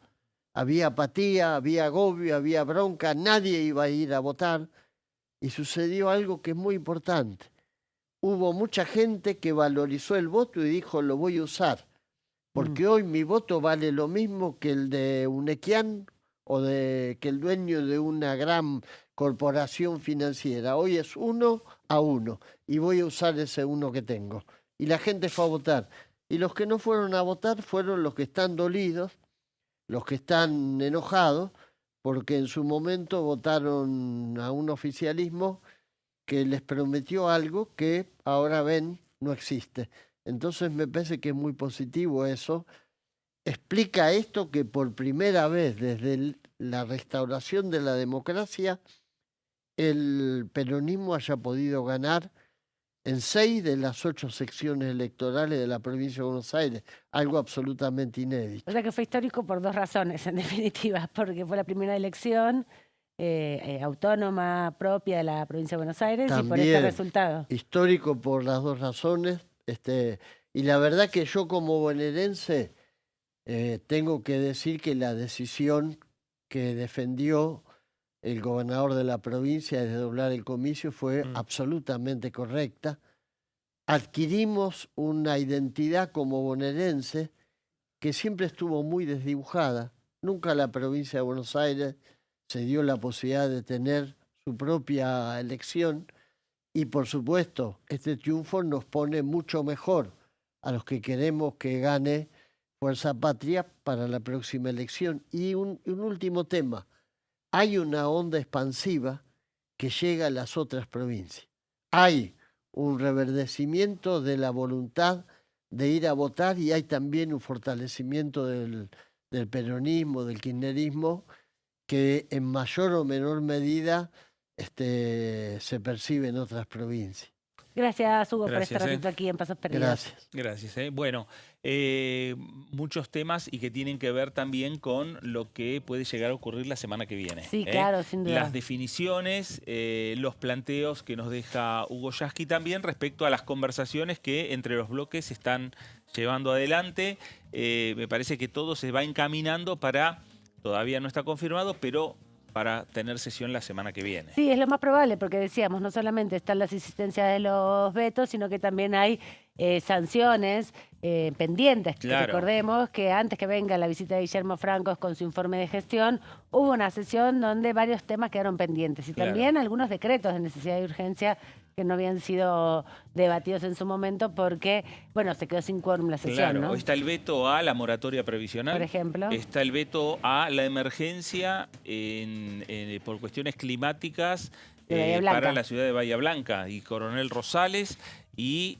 había apatía, había agobio, había bronca, nadie iba a ir a votar, y sucedió algo que es muy importante. Hubo mucha gente que valorizó el voto y dijo, lo voy a usar, porque hoy mi voto vale lo mismo que el de un Equian o que el dueño de una gran corporación financiera. Hoy es 1 a 1 y voy a usar ese 1 que tengo. Y la gente fue a votar. Y los que no fueron a votar fueron los que están dolidos, los que están enojados, porque en su momento votaron a un oficialismo que les prometió algo que ahora ven no existe. Entonces me parece que es muy positivo eso. Explica esto que por primera vez desde la restauración de la democracia el peronismo haya podido ganar en 6 de las 8 secciones electorales de la provincia de Buenos Aires, algo absolutamente inédito. O sea que fue histórico por 2 razones, en definitiva, porque fue la primera elección autónoma propia de la provincia de Buenos Aires y por este resultado. Histórico por las 2 razones. Y la verdad que yo como bonaerense tengo que decir que la decisión que defendió el gobernador de la provincia de desdoblar el comicio fue absolutamente correcta. Adquirimos una identidad como bonaerense que siempre estuvo muy desdibujada. Nunca la provincia de Buenos Aires se dio la posibilidad de tener su propia elección y, por supuesto, este triunfo nos pone mucho mejor a los que queremos que gane Fuerza Patria para la próxima elección. Y un último tema. Hay una onda expansiva que llega a las otras provincias. Hay un reverdecimiento de la voluntad de ir a votar y hay también un fortalecimiento del peronismo, del kirchnerismo, que en mayor o menor medida se percibe en otras provincias. Gracias, Hugo, por este ratito aquí en Pasos Perdidos. Gracias. Bueno, muchos temas y que tienen que ver también con lo que puede llegar a ocurrir la semana que viene. Sí, claro, sin duda. Las definiciones, los planteos que nos deja Hugo Yasky también respecto a las conversaciones que entre los bloques se están llevando adelante. Me parece que todo se va encaminando para, todavía no está confirmado, pero para tener sesión la semana que viene. Sí, es lo más probable, porque decíamos, no solamente están las insistencias de los vetos, sino que también hay sanciones pendientes. Claro. Recordemos que antes que venga la visita de Guillermo Francos con su informe de gestión, hubo una sesión donde varios temas quedaron pendientes y también algunos decretos de necesidad y urgencia que no habían sido debatidos en su momento porque, bueno, se quedó sin quórum la sesión, Claro, ¿no? está el veto a la moratoria previsional. Por ejemplo. Está el veto a la emergencia por cuestiones climáticas para la ciudad de Bahía Blanca y Coronel Rosales. Y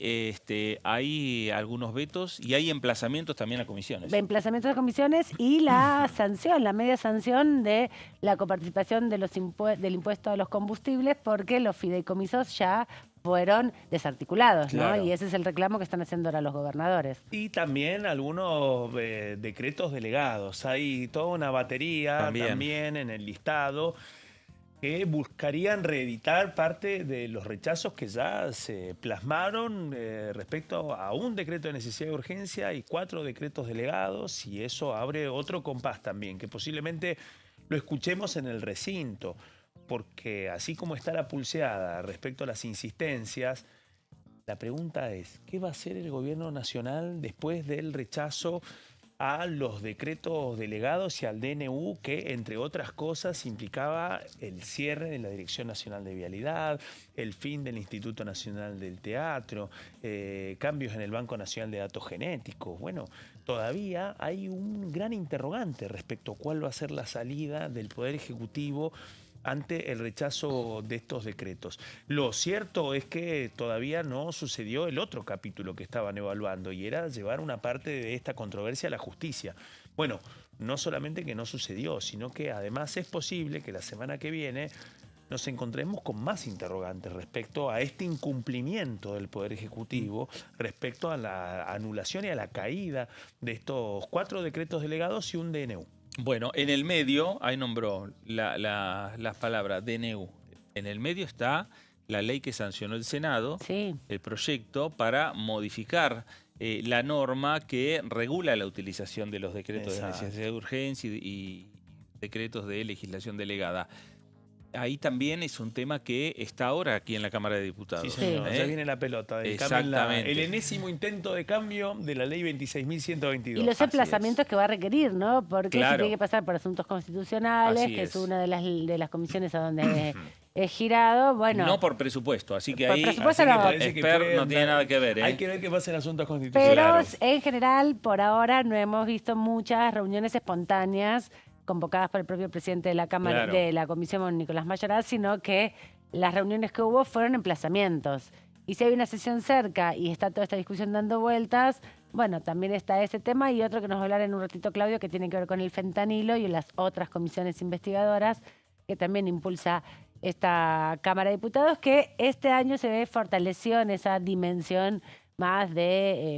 hay algunos vetos y hay emplazamientos también a comisiones. Emplazamientos a comisiones y la sanción, la media sanción de la coparticipación de del impuesto a los combustibles porque los fideicomisos ya fueron desarticulados, Claro. ¿no? Y ese es el reclamo que están haciendo ahora los gobernadores. Y también algunos decretos delegados. Hay toda una batería también en el listado que buscarían reeditar parte de los rechazos que ya se plasmaron respecto a un decreto de necesidad y urgencia y 4 decretos delegados, y eso abre otro compás también, que posiblemente lo escuchemos en el recinto, porque así como está la pulseada respecto a las insistencias, la pregunta es, ¿qué va a hacer el gobierno nacional después del rechazo a los decretos delegados y al DNU que, entre otras cosas, implicaba el cierre de la Dirección Nacional de Vialidad, el fin del Instituto Nacional del Teatro, cambios en el Banco Nacional de Datos Genéticos? Bueno, todavía hay un gran interrogante respecto a cuál va a ser la salida del Poder Ejecutivo ante el rechazo de estos decretos. Lo cierto es que todavía no sucedió el otro capítulo que estaban evaluando y era llevar una parte de esta controversia a la justicia. Bueno, no solamente que no sucedió, sino que además es posible que la semana que viene nos encontremos con más interrogantes respecto a este incumplimiento del Poder Ejecutivo, respecto a la anulación y a la caída de estos 4 decretos delegados y un DNU. Bueno, en el medio, ahí nombró las palabras DNU. En el medio está la ley que sancionó el Senado, el proyecto para modificar la norma que regula la utilización de los decretos de necesidad de urgencia y decretos de legislación delegada. Ahí también es un tema que está ahora aquí en la Cámara de Diputados. Sí, señor. Ya viene la pelota. Exactamente. El enésimo intento de cambio de la ley 26.122. Y los emplazamientos que va a requerir, ¿no? Porque Claro. se tiene que pasar por asuntos constitucionales, Así que es es. una de las comisiones a donde es girado. Bueno, No por presupuesto, así que Por ahí presupuesto no. Esper no tiene nada que ver. Hay que ver qué pasa en asuntos pero constitucionales. en general, por ahora, no hemos visto muchas reuniones espontáneas convocadas por el propio presidente de la Cámara, de la Comisión, Nicolás Mayoraz, sino que las reuniones que hubo fueron emplazamientos. Y si hay una sesión cerca y está toda esta discusión dando vueltas, bueno, también está ese tema y otro que nos va a hablar en un ratito Claudio, que tiene que ver con el fentanilo y las otras comisiones investigadoras que también impulsa esta Cámara de Diputados, que este año se ve fortalecido en esa dimensión más de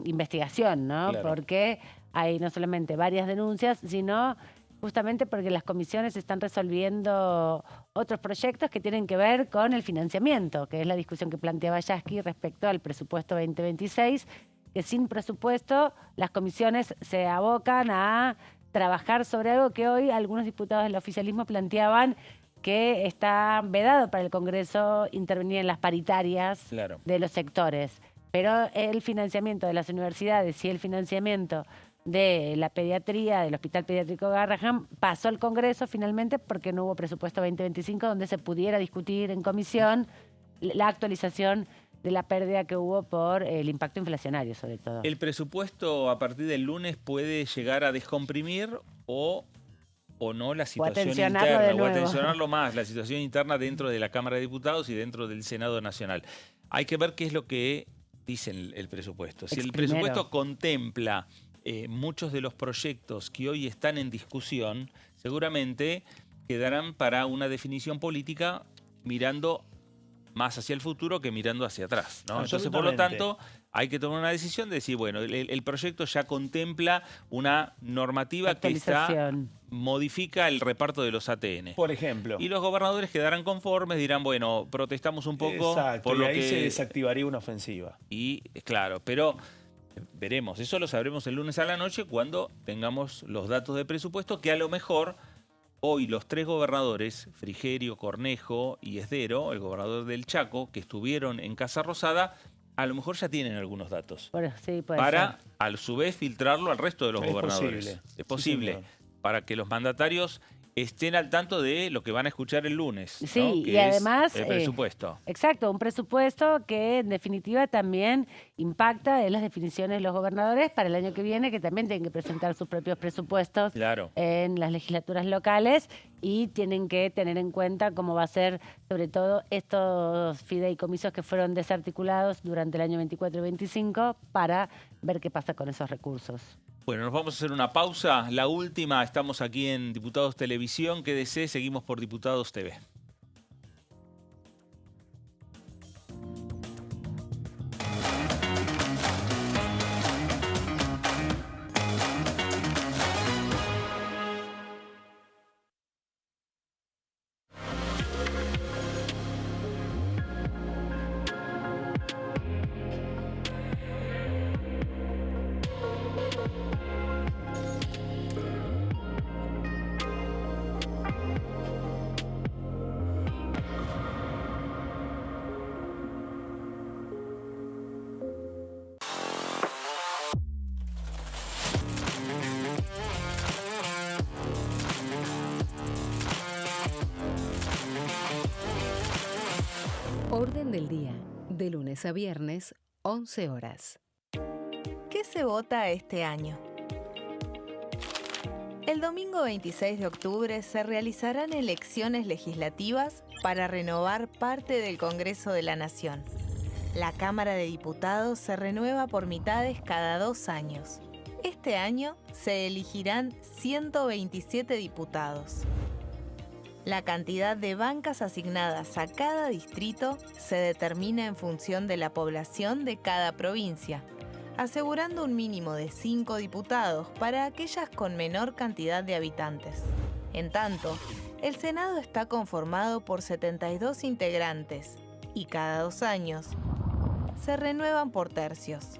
investigación, ¿no? Claro. Porque hay no solamente varias denuncias, sino justamente porque las comisiones están resolviendo otros proyectos que tienen que ver con el financiamiento, que es la discusión que planteaba Yasky respecto al presupuesto 2026, que sin presupuesto las comisiones se abocan a trabajar sobre algo que hoy algunos diputados del oficialismo planteaban que está vedado para el Congreso intervenir en las paritarias Claro. de los sectores. Pero el financiamiento de las universidades y el financiamiento de la pediatría, del Hospital Pediátrico Garrahan, pasó al Congreso finalmente porque no hubo presupuesto 2025 donde se pudiera discutir en comisión la actualización de la pérdida que hubo por el impacto inflacionario, sobre todo. ¿El presupuesto a partir del lunes puede llegar a descomprimir o no la situación tensionarlo interna, de o a nuevo. tensionarlo más, la situación interna dentro de la Cámara de Diputados y dentro del Senado Nacional? Hay que ver qué es lo que dice el presupuesto. Si el presupuesto contempla muchos de los proyectos que hoy están en discusión, seguramente quedarán para una definición política mirando más hacia el futuro que mirando hacia atrás, ¿no? Entonces, por lo tanto, hay que tomar una decisión de decir, bueno, el proyecto ya contempla una normativa que modifica el reparto de los ATN. Por ejemplo. Y los gobernadores quedarán conformes, dirán, bueno, protestamos un poco. Exacto, por lo y ahí que se desactivaría una ofensiva. Y claro, pero veremos, eso lo sabremos el lunes a la noche cuando tengamos los datos de presupuesto, que a lo mejor hoy los tres gobernadores, Frigerio, Cornejo y Esdero, el gobernador del Chaco, que estuvieron en Casa Rosada, a lo mejor ya tienen algunos datos. Sí, puede para, ser. a su vez, filtrarlo al resto de los gobernadores. Es posible. Sí, para que los mandatarios estén al tanto de lo que van a escuchar el lunes. Sí, ¿no? Que y además... el presupuesto. Exacto, un presupuesto que en definitiva también impacta en las definiciones de los gobernadores para el año que viene, que también tienen que presentar sus propios presupuestos en las legislaturas locales y tienen que tener en cuenta cómo va a ser, sobre todo, estos fideicomisos que fueron desarticulados durante el año 24 y 25 para ver qué pasa con esos recursos. Bueno, nos vamos a hacer una pausa. La última, estamos aquí en Diputados Televisión. Quédese, seguimos por Diputados TV. Orden del día, de lunes a viernes, 11 horas. ¿Qué se vota este año? El domingo 26 de octubre se realizarán elecciones legislativas para renovar parte del Congreso de la Nación. La Cámara de Diputados se renueva por mitades cada 2 años. Este año se elegirán 127 diputados. La cantidad de bancas asignadas a cada distrito se determina en función de la población de cada provincia, asegurando un mínimo de 5 diputados para aquellas con menor cantidad de habitantes. En tanto, el Senado está conformado por 72 integrantes y cada 2 años se renuevan por tercios.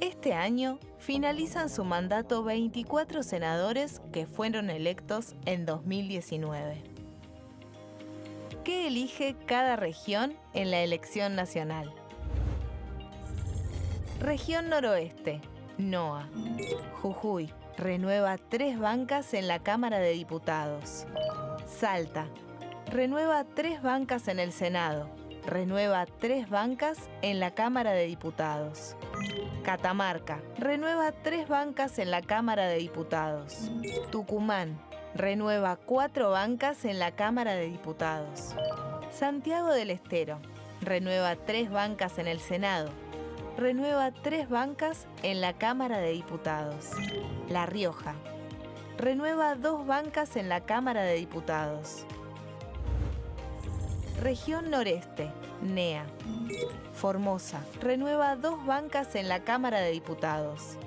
Este año finalizan su mandato 24 senadores que fueron electos en 2019. ¿Qué elige cada región en la elección nacional? Región Noroeste, NOA. Jujuy renueva 3 bancas en la Cámara de Diputados. Salta renueva 3 bancas en el Senado. Renueva 3 bancas en la Cámara de Diputados. Catamarca renueva 3 bancas en la Cámara de Diputados. Tucumán renueva 4 bancas en la Cámara de Diputados. Santiago del Estero renueva 3 bancas en el Senado. Renueva 3 bancas en la Cámara de Diputados. La Rioja renueva 2 bancas en la Cámara de Diputados. Región Noreste, NEA. Formosa, renueva 2 bancas en la Cámara de Diputados.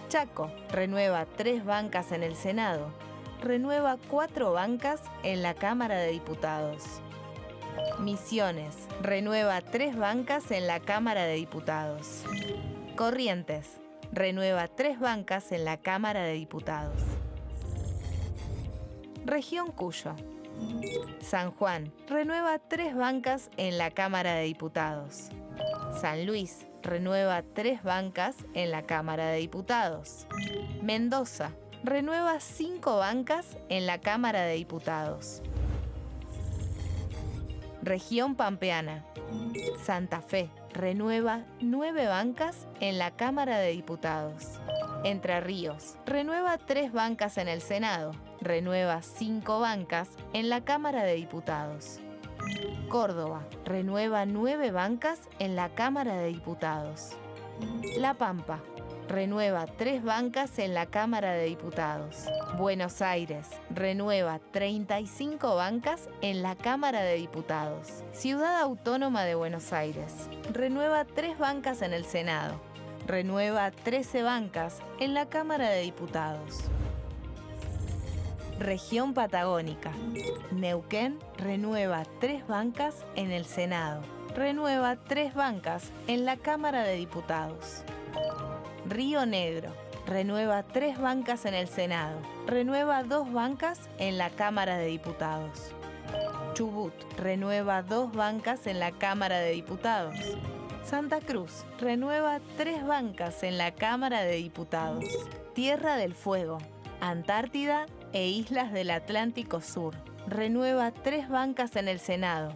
Chaco, renueva 3 bancas en el Senado. Renueva 4 bancas en la Cámara de Diputados. Misiones, renueva 3 bancas en la Cámara de Diputados. Corrientes, renueva 3 bancas en la Cámara de Diputados. Región Cuyo. San Juan, renueva 3 bancas en la Cámara de Diputados. San Luis, renueva 3 bancas en la Cámara de Diputados. Mendoza, renueva 5 bancas en la Cámara de Diputados. Región Pampeana. Santa Fe, renueva 9 bancas en la Cámara de Diputados. Entre Ríos, renueva 3 bancas en el Senado. Renueva 5 bancas en la Cámara de Diputados. Córdoba, renueva 9 bancas en la Cámara de Diputados. La Pampa, renueva 3 bancas en la Cámara de Diputados. Buenos Aires, renueva 35 bancas en la Cámara de Diputados. Ciudad Autónoma de Buenos Aires, renueva 3 bancas en el Senado. Renueva 13 bancas en la Cámara de Diputados. Región Patagónica. Neuquén renueva 3 bancas en el Senado. Renueva 3 bancas en la Cámara de Diputados. Río Negro renueva 3 bancas en el Senado. Renueva 2 bancas en la Cámara de Diputados. Chubut renueva 2 bancas en la Cámara de Diputados. Santa Cruz renueva 3 bancas en la Cámara de Diputados. Tierra del Fuego, Antártida e Islas del Atlántico Sur. Renueva 3 bancas en el Senado.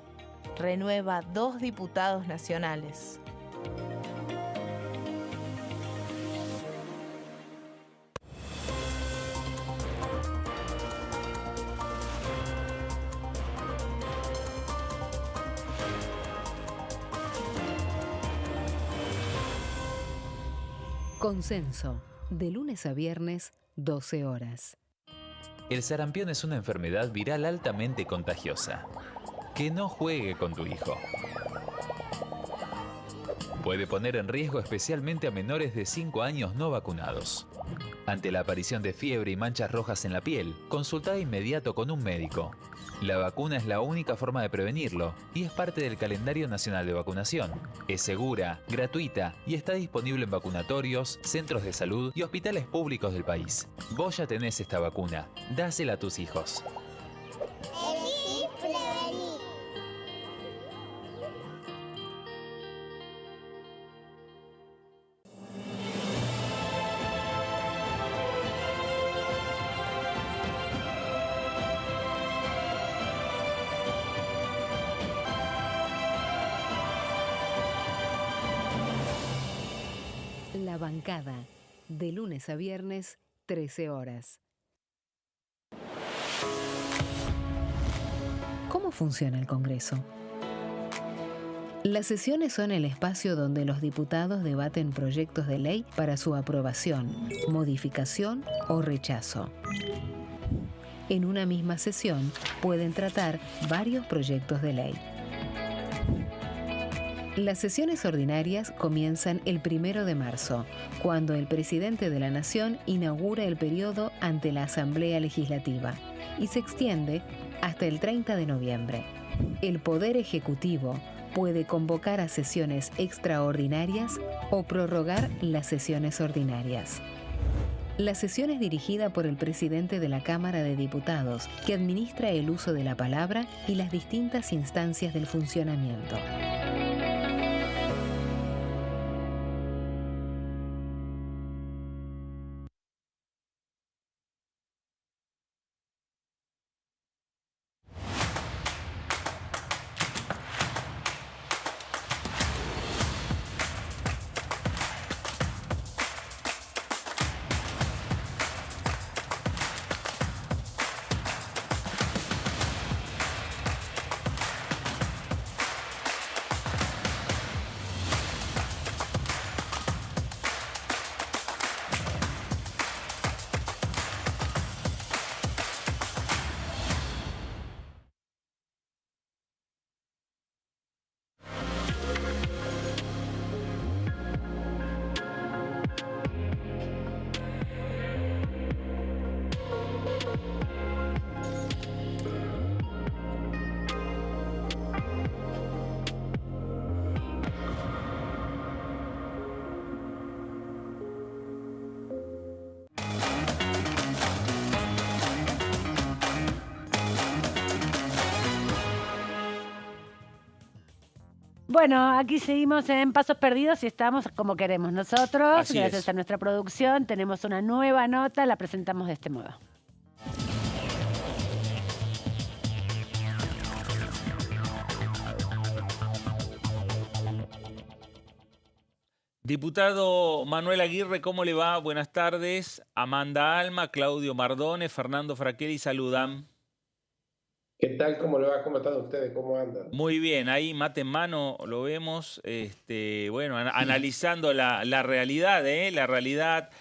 Renueva 2 diputados nacionales. Consenso, de lunes a viernes, 12 horas. El sarampión es una enfermedad viral altamente contagiosa. Que no juegue con tu hijo. Puede poner en riesgo especialmente a menores de 5 años no vacunados. Ante la aparición de fiebre y manchas rojas en la piel, consulta de inmediato con un médico. La vacuna es la única forma de prevenirlo y es parte del calendario nacional de vacunación. Es segura, gratuita y está disponible en vacunatorios, centros de salud y hospitales públicos del país. Vos ya tenés esta vacuna. Dásela a tus hijos. La Bancada, de lunes a viernes, 13 horas. ¿Cómo funciona el Congreso? Las sesiones son el espacio donde los diputados debaten proyectos de ley para su aprobación, modificación o rechazo. En una misma sesión pueden tratar varios proyectos de ley. Las sesiones ordinarias comienzan el 1 de marzo, cuando el presidente de la Nación inaugura el periodo ante la Asamblea Legislativa y se extiende hasta el 30 de noviembre. El Poder Ejecutivo puede convocar a sesiones extraordinarias o prorrogar las sesiones ordinarias. La sesión es dirigida por el presidente de la Cámara de Diputados, que administra el uso de la palabra y las distintas instancias del funcionamiento. Bueno, aquí seguimos en Pasos Perdidos y estamos como queremos nosotros. Así Gracias es. a nuestra producción tenemos una nueva nota, la presentamos de este modo. Diputado Manuel Aguirre, ¿cómo le va? Buenas tardes. Amanda Alma, Claudio Mardone, Fernando Fraquelli saludan. ¿Qué tal? ¿Cómo le va? ¿Cómo están ustedes? ¿Cómo andan? Muy bien, ahí mate en mano lo vemos, bueno, analizando la realidad, la realidad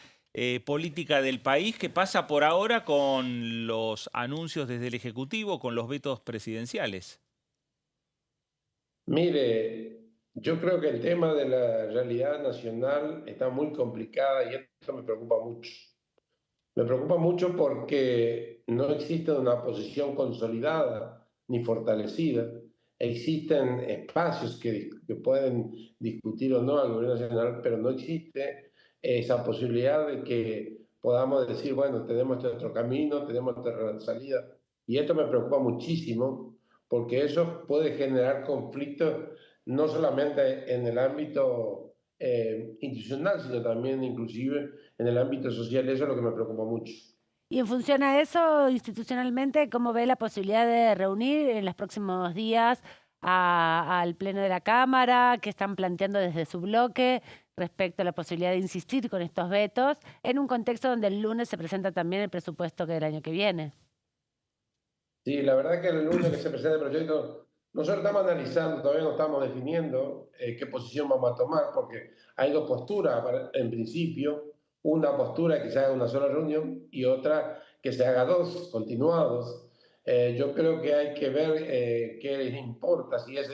política del país que pasa por ahora con los anuncios desde el Ejecutivo, con los vetos presidenciales. Mire, yo creo que el tema de la realidad nacional está muy complicada y esto me preocupa mucho. Me preocupa mucho porque no existe una posición consolidada ni fortalecida. Existen espacios que pueden discutir o no al gobierno nacional, pero no existe esa posibilidad de que podamos decir, bueno, tenemos este otro camino, tenemos esta salida. Y esto me preocupa muchísimo porque eso puede generar conflictos no solamente en el ámbito institucional, sino también inclusive en el ámbito social. Eso es lo que me preocupa mucho. Y en función a eso, institucionalmente, ¿cómo ve la posibilidad de reunir en los próximos días al Pleno de la Cámara? ¿Qué están planteando desde su bloque respecto a la posibilidad de insistir con estos vetos en un contexto donde el lunes se presenta también el presupuesto del año que viene? Sí, la verdad que el lunes que se presenta el proyecto, nosotros estamos analizando, todavía no estamos definiendo qué posición vamos a tomar, porque hay dos posturas en principio, una postura que se haga una sola reunión y otra que se haga dos, continuados. Yo creo que hay que ver qué les importa, si es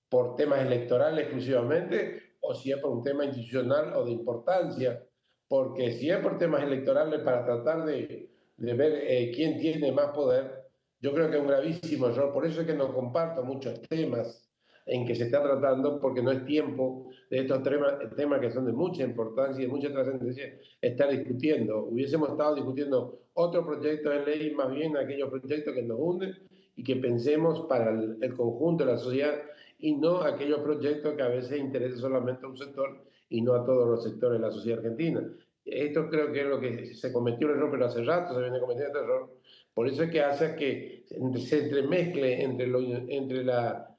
por temas electorales exclusivamente o si es por un tema institucional o de importancia, porque si es por temas electorales para tratar de ver quién tiene más poder, yo creo que es un gravísimo error. Por eso es que no comparto muchos temas en que se está tratando, porque no es tiempo de estos temas que son de mucha importancia y de mucha trascendencia estar discutiendo. Hubiésemos estado discutiendo otro proyecto de ley, más bien aquellos proyectos que nos unen y que pensemos para el conjunto de la sociedad y no aquellos proyectos que a veces interesan solamente a un sector y no a todos los sectores de la sociedad argentina. Esto creo que es lo que se cometió el error, pero hace rato se viene cometiendo este error. Por eso es que hace que se entremezcle entre la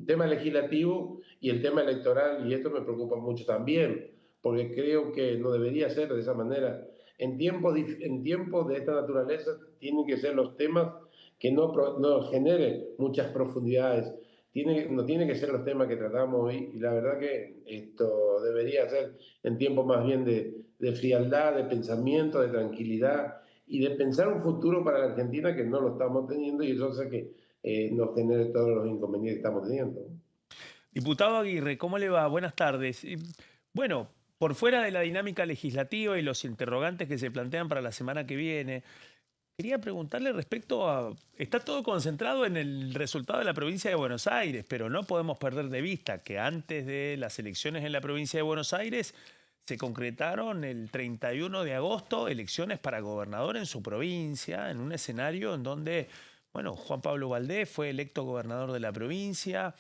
tema legislativo y el tema electoral, y esto me preocupa mucho también, porque creo que no debería ser de esa manera. En tiempos de esta naturaleza tienen que ser los temas que no generen muchas profundidades. No tiene que ser los temas que tratamos hoy, y la verdad que esto debería ser en tiempos más bien de frialdad, de pensamiento, de tranquilidad y de pensar un futuro para la Argentina que no lo estamos teniendo, y eso hace que nos genere todos los inconvenientes que estamos teniendo. Diputado Aguirre, ¿cómo le va? Buenas tardes. Bueno, por fuera de la dinámica legislativa y los interrogantes que se plantean para la semana que viene, quería preguntarle respecto a... Está todo concentrado en el resultado de la provincia de Buenos Aires, pero no podemos perder de vista que antes de las elecciones en la provincia de Buenos Aires se concretaron el 31 de agosto elecciones para gobernador en su provincia, en un escenario en donde, bueno, Juan Pablo Valdés fue electo gobernador de la provincia,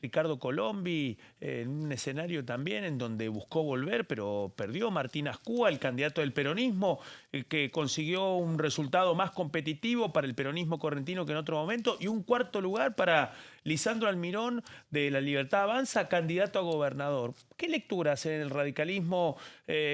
Ricardo Colombi en un escenario también en donde buscó volver, pero perdió. Martín Ascúa, el candidato del peronismo, que consiguió un resultado más competitivo para el peronismo correntino que en otro momento, y un cuarto lugar para Lisandro Almirón de La Libertad Avanza, candidato a gobernador. ¿Qué lectura hace en el radicalismo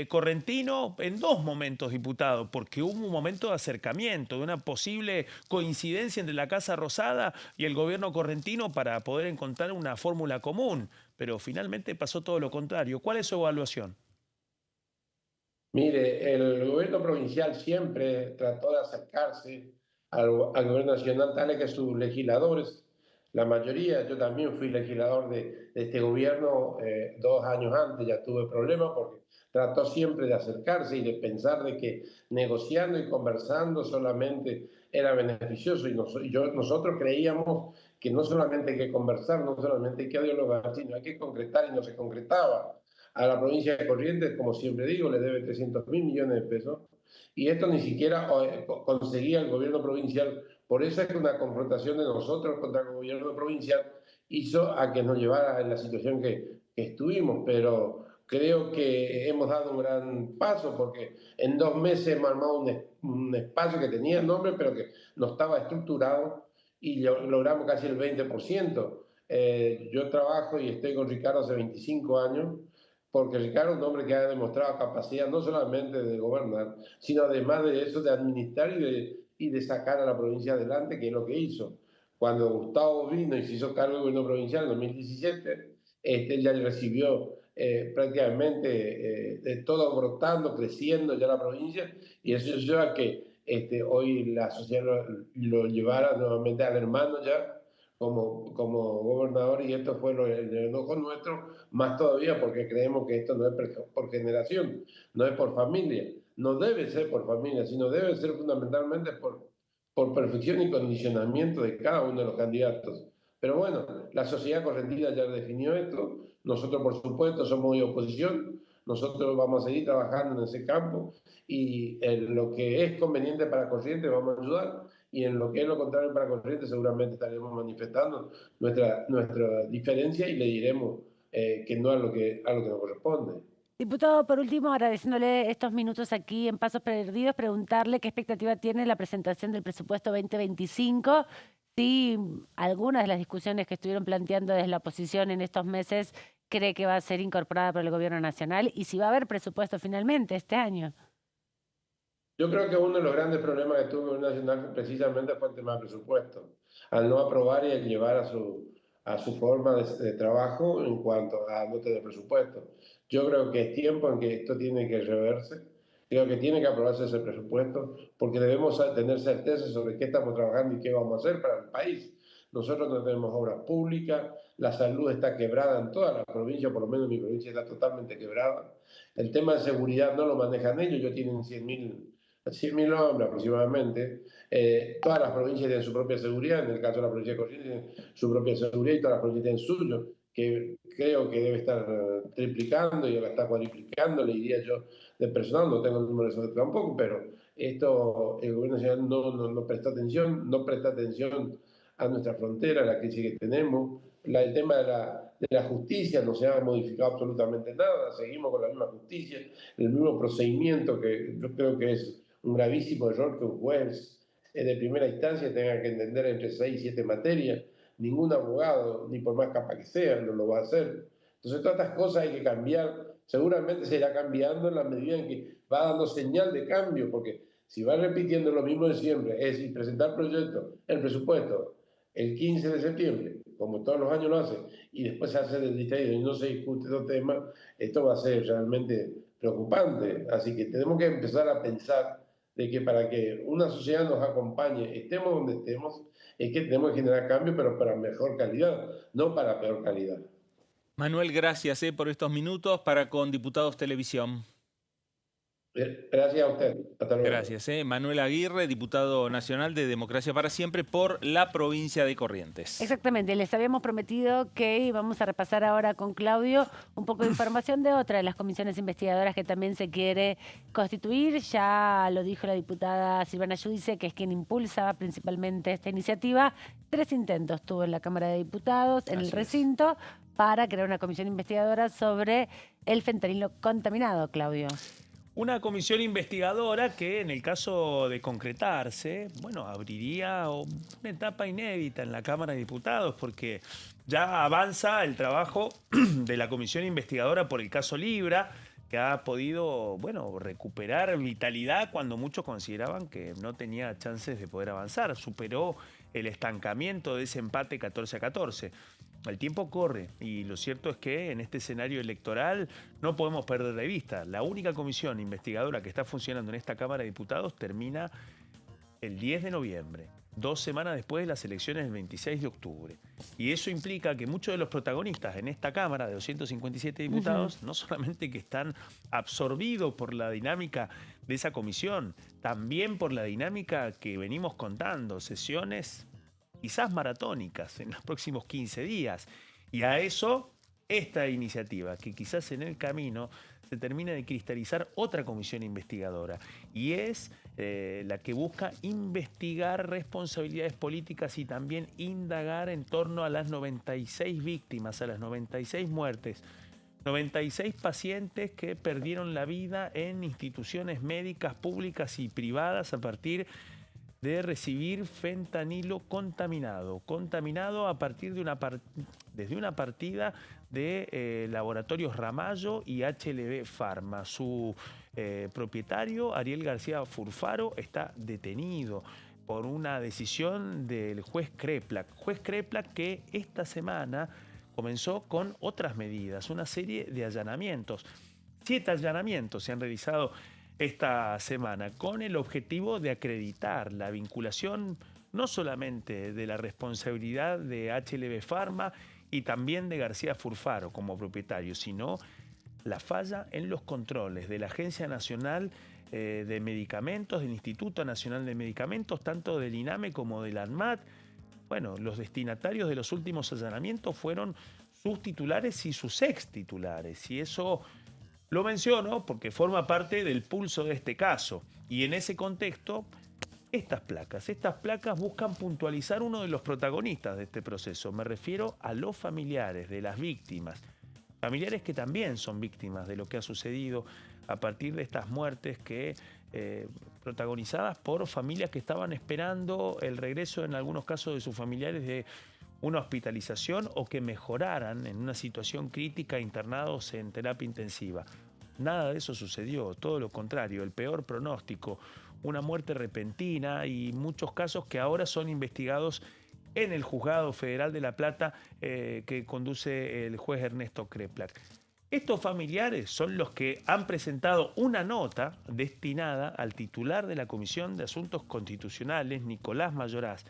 correntino en dos momentos, diputado? Porque hubo un momento de acercamiento, de una posible coincidencia entre la Casa Rosada y el gobierno correntino para poder encontrar una fórmula común, pero finalmente pasó todo lo contrario. ¿Cuál es su evaluación? Mire, el gobierno provincial siempre trató de acercarse al gobierno nacional, tal que sus legisladores, la mayoría, yo también fui legislador de este gobierno 2 años antes, ya tuve problemas porque trató siempre de acercarse y de pensar de que negociando y conversando solamente era beneficioso, y nosotros creíamos que no solamente hay que conversar, no solamente hay que dialogar, sino hay que concretar, y no se concretaba. A la provincia de Corrientes, como siempre digo, le debe 300.000 millones de pesos, y esto ni siquiera conseguía el gobierno provincial Por eso es que una confrontación de nosotros contra el gobierno provincial hizo a que nos llevara en la situación que estuvimos, pero creo que hemos dado un gran paso porque en 2 meses hemos armado un espacio que tenía nombre, pero que no estaba estructurado y logramos casi el 20%. Yo trabajo y estoy con Ricardo hace 25 años, porque Ricardo es un hombre que ha demostrado capacidad no solamente de gobernar, sino además de eso de administrar y de sacar a la provincia adelante, que es lo que hizo. Cuando Gustavo vino y se hizo cargo del gobierno provincial en 2017, él ya recibió prácticamente de todo brotando, creciendo ya la provincia, y eso lleva a que hoy la sociedad lo llevara nuevamente al hermano ya como gobernador, y esto fue el enojo nuestro, más todavía porque creemos que esto no es por generación, no es por familia, no debe ser por familia, sino debe ser fundamentalmente por perfección y condicionamiento de cada uno de los candidatos. Pero bueno, la sociedad correntina ya definió esto, nosotros por supuesto somos de oposición, nosotros vamos a seguir trabajando en ese campo y en lo que es conveniente para Corrientes vamos a ayudar, y en lo que es lo contrario para Corrientes seguramente estaremos manifestando nuestra diferencia y le diremos que no a lo que nos corresponde. Diputado, por último, agradeciéndole estos minutos aquí en Pasos Perdidos, preguntarle qué expectativa tiene la presentación del presupuesto 2025, si algunas de las discusiones que estuvieron planteando desde la oposición en estos meses cree que va a ser incorporada por el Gobierno Nacional y si va a haber presupuesto finalmente este año. Yo creo que uno de los grandes problemas que tuvo el Gobierno Nacional precisamente fue el tema del presupuesto, al no aprobar y al llevar a su forma de trabajo en cuanto a no tener presupuesto. Yo creo que es tiempo en que esto tiene que reverse, creo que tiene que aprobarse ese presupuesto, porque debemos tener certeza sobre qué estamos trabajando y qué vamos a hacer para el país. Nosotros no tenemos obras públicas, la salud está quebrada en toda la provincia, por lo menos mi provincia está totalmente quebrada. El tema de seguridad no lo manejan ellos tienen 100.000 hombres aproximadamente. Todas las provincias tienen su propia seguridad, en el caso de la provincia de Corrientes tienen su propia seguridad y todas las provincias tienen suyo, que creo que debe estar triplicando y ahora está cuadriplicando, le diría yo, de personal, no tengo el número de eso tampoco, pero esto el Gobierno Nacional no presta atención a nuestra frontera, a la crisis que tenemos. El tema de la justicia no se ha modificado absolutamente nada, seguimos con la misma justicia, el mismo procedimiento, que yo creo que es un gravísimo error que un juez de primera instancia tenga que entender entre 6 y 7 materias. Ningún abogado, ni por más capaz que sea, no lo va a hacer. Entonces todas estas cosas hay que cambiar, seguramente se irá cambiando en la medida en que va dando señal de cambio, porque si va repitiendo lo mismo de siempre, es decir, presentar proyectos, el presupuesto, el 15 de septiembre, como todos los años lo hace, y después se hace del distraído y no se discute estos temas, esto va a ser realmente preocupante. Así que tenemos que empezar a pensar de que para que una sociedad nos acompañe, estemos donde estemos, es que tenemos que generar cambios, pero para mejor calidad, no para peor calidad. Manuel, gracias por estos minutos para con Diputados Televisión. Gracias a usted. Hasta luego. Gracias. Manuel Aguirre, diputado nacional de Democracia para Siempre por la provincia de Corrientes. Exactamente, les habíamos prometido que íbamos a repasar ahora con Claudio un poco de información de otra de las comisiones investigadoras que también se quiere constituir. Ya lo dijo la diputada Silvana Giudice, que es quien impulsa principalmente esta iniciativa. 3 intentos tuvo en la Cámara de Diputados, en el recinto, para crear una comisión investigadora sobre el fentanilo contaminado, Claudio. Una comisión investigadora que, en el caso de concretarse, bueno, abriría una etapa inédita en la Cámara de Diputados, porque ya avanza el trabajo de la comisión investigadora por el caso Libra, que ha podido, bueno, recuperar vitalidad cuando muchos consideraban que no tenía chances de poder avanzar. Superó el estancamiento de ese empate 14-14. El tiempo corre y lo cierto es que en este escenario electoral no podemos perder de vista. La única comisión investigadora que está funcionando en esta Cámara de Diputados termina el 10 de noviembre, 2 semanas después de las elecciones del 26 de octubre. Y eso implica que muchos de los protagonistas en esta Cámara de 257 diputados no solamente que están absorbidos por la dinámica de esa comisión, también por la dinámica que venimos contando, sesiones quizás maratónicas en los próximos 15 días. Y a eso esta iniciativa, que quizás en el camino se termina de cristalizar otra comisión investigadora, y es la que busca investigar responsabilidades políticas y también indagar en torno a las 96 víctimas, a las 96 muertes, 96 pacientes que perdieron la vida en instituciones médicas públicas y privadas a partir de recibir fentanilo contaminado a partir de desde una partida de Laboratorios Ramallo y HLB Pharma. Su propietario, Ariel García Furfaro, está detenido por una decisión del juez Kreplak. Juez Kreplak que esta semana comenzó con otras medidas, una serie de allanamientos. 7 allanamientos se han realizado esta semana con el objetivo de acreditar la vinculación no solamente de la responsabilidad de HLB Pharma y también de García Furfaro como propietario, sino la falla en los controles de la Agencia Nacional de Medicamentos, del Instituto Nacional de Medicamentos, tanto del INAME como del ANMAT. Bueno, los destinatarios de los últimos allanamientos fueron sus titulares y sus ex titulares, y eso lo menciono porque forma parte del pulso de este caso. Y en ese contexto, estas placas buscan puntualizar uno de los protagonistas de este proceso. Me refiero a los familiares de las víctimas. Familiares que también son víctimas de lo que ha sucedido a partir de estas muertes protagonizadas por familias que estaban esperando el regreso, en algunos casos, de sus familiares de una hospitalización o que mejoraran en una situación crítica internados en terapia intensiva. Nada de eso sucedió, todo lo contrario, el peor pronóstico, una muerte repentina y muchos casos que ahora son investigados en el Juzgado Federal de La Plata que conduce el juez Ernesto Kreplak. Estos familiares son los que han presentado una nota destinada al titular de la Comisión de Asuntos Constitucionales, Nicolás Mayoraz.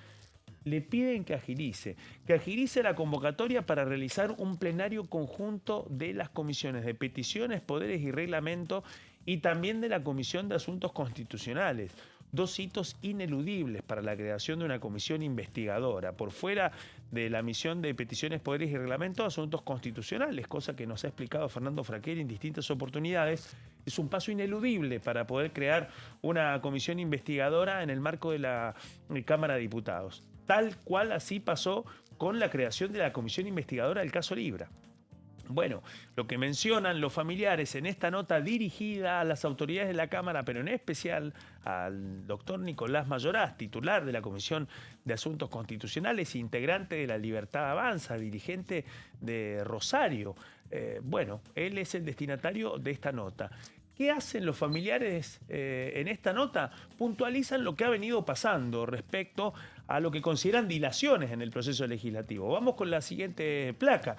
Le piden que agilice la convocatoria para realizar un plenario conjunto de las comisiones de peticiones, poderes y reglamento y también de la Comisión de Asuntos Constitucionales. 2 hitos ineludibles para la creación de una comisión investigadora, por fuera de la misión de peticiones, poderes y reglamento, asuntos constitucionales, cosa que nos ha explicado Fernando Fraqueri en distintas oportunidades. Es un paso ineludible para poder crear una comisión investigadora en el marco de la Cámara de Diputados. Tal cual así pasó con la creación de la comisión investigadora del caso Libra. Bueno, lo que mencionan los familiares en esta nota dirigida a las autoridades de la Cámara, pero en especial al doctor Nicolás Mayoraz, titular de la Comisión de Asuntos Constitucionales, integrante de La Libertad Avanza, dirigente de Rosario. Bueno, él es el destinatario de esta nota. ¿Qué hacen los familiares en esta nota? Puntualizan lo que ha venido pasando respecto a lo que consideran dilaciones en el proceso legislativo. Vamos con la siguiente placa.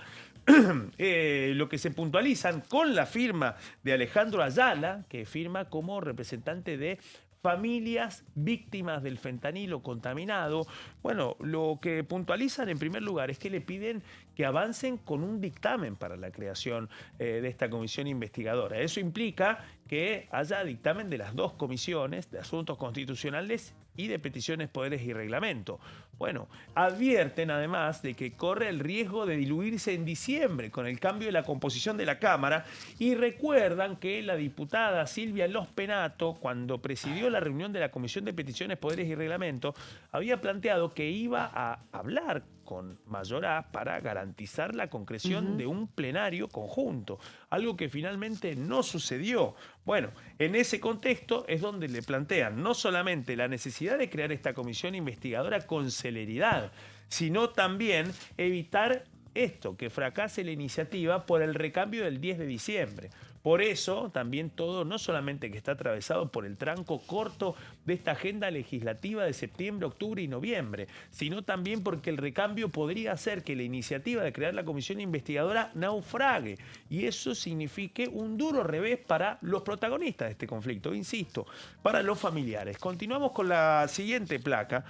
Lo que se puntualizan con la firma de Alejandro Ayala, que firma como representante de familias víctimas del fentanilo contaminado. Bueno, lo que puntualizan en primer lugar es que le piden que avancen con un dictamen para la creación de esta comisión investigadora. Eso implica que haya dictamen de las 2 comisiones de asuntos constitucionales y de peticiones, poderes y reglamento. Bueno, advierten además de que corre el riesgo de diluirse en diciembre con el cambio de la composición de la Cámara y recuerdan que la diputada Silvia Los Penato, cuando presidió la reunión de la Comisión de Peticiones, Poderes y Reglamento, había planteado que iba a hablar con Mayoraz para garantizar la concreción de un plenario conjunto, algo que finalmente no sucedió. Bueno, en ese contexto es donde le plantean no solamente la necesidad de crear esta comisión investigadora con celeridad, sino también evitar esto, que fracase la iniciativa por el recambio del 10 de diciembre. Por eso también todo, no solamente que está atravesado por el tranco corto de esta agenda legislativa de septiembre, octubre y noviembre, sino también porque el recambio podría hacer que la iniciativa de crear la comisión investigadora naufrague, y eso signifique un duro revés para los protagonistas de este conflicto, insisto, para los familiares. Continuamos con la siguiente placa.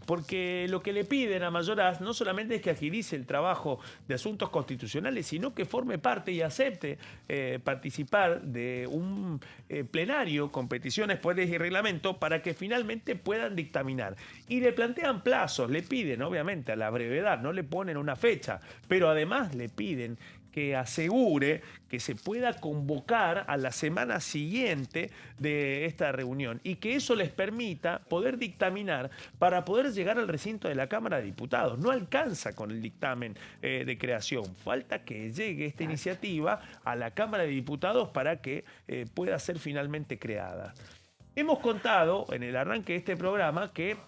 Porque lo que le piden a Mayoraz no solamente es que agilice el trabajo de asuntos constitucionales, sino que forme parte y acepte participar de un plenario con peticiones, poderes y reglamento para que finalmente puedan dictaminar. Y le plantean plazos, le piden obviamente a la brevedad, no le ponen una fecha, pero además le piden que asegure que se pueda convocar a la semana siguiente de esta reunión y que eso les permita poder dictaminar para poder llegar al recinto de la Cámara de Diputados. No alcanza con el dictamen de creación, falta que llegue esta iniciativa a la Cámara de Diputados para que pueda ser finalmente creada. Hemos contado en el arranque de este programa que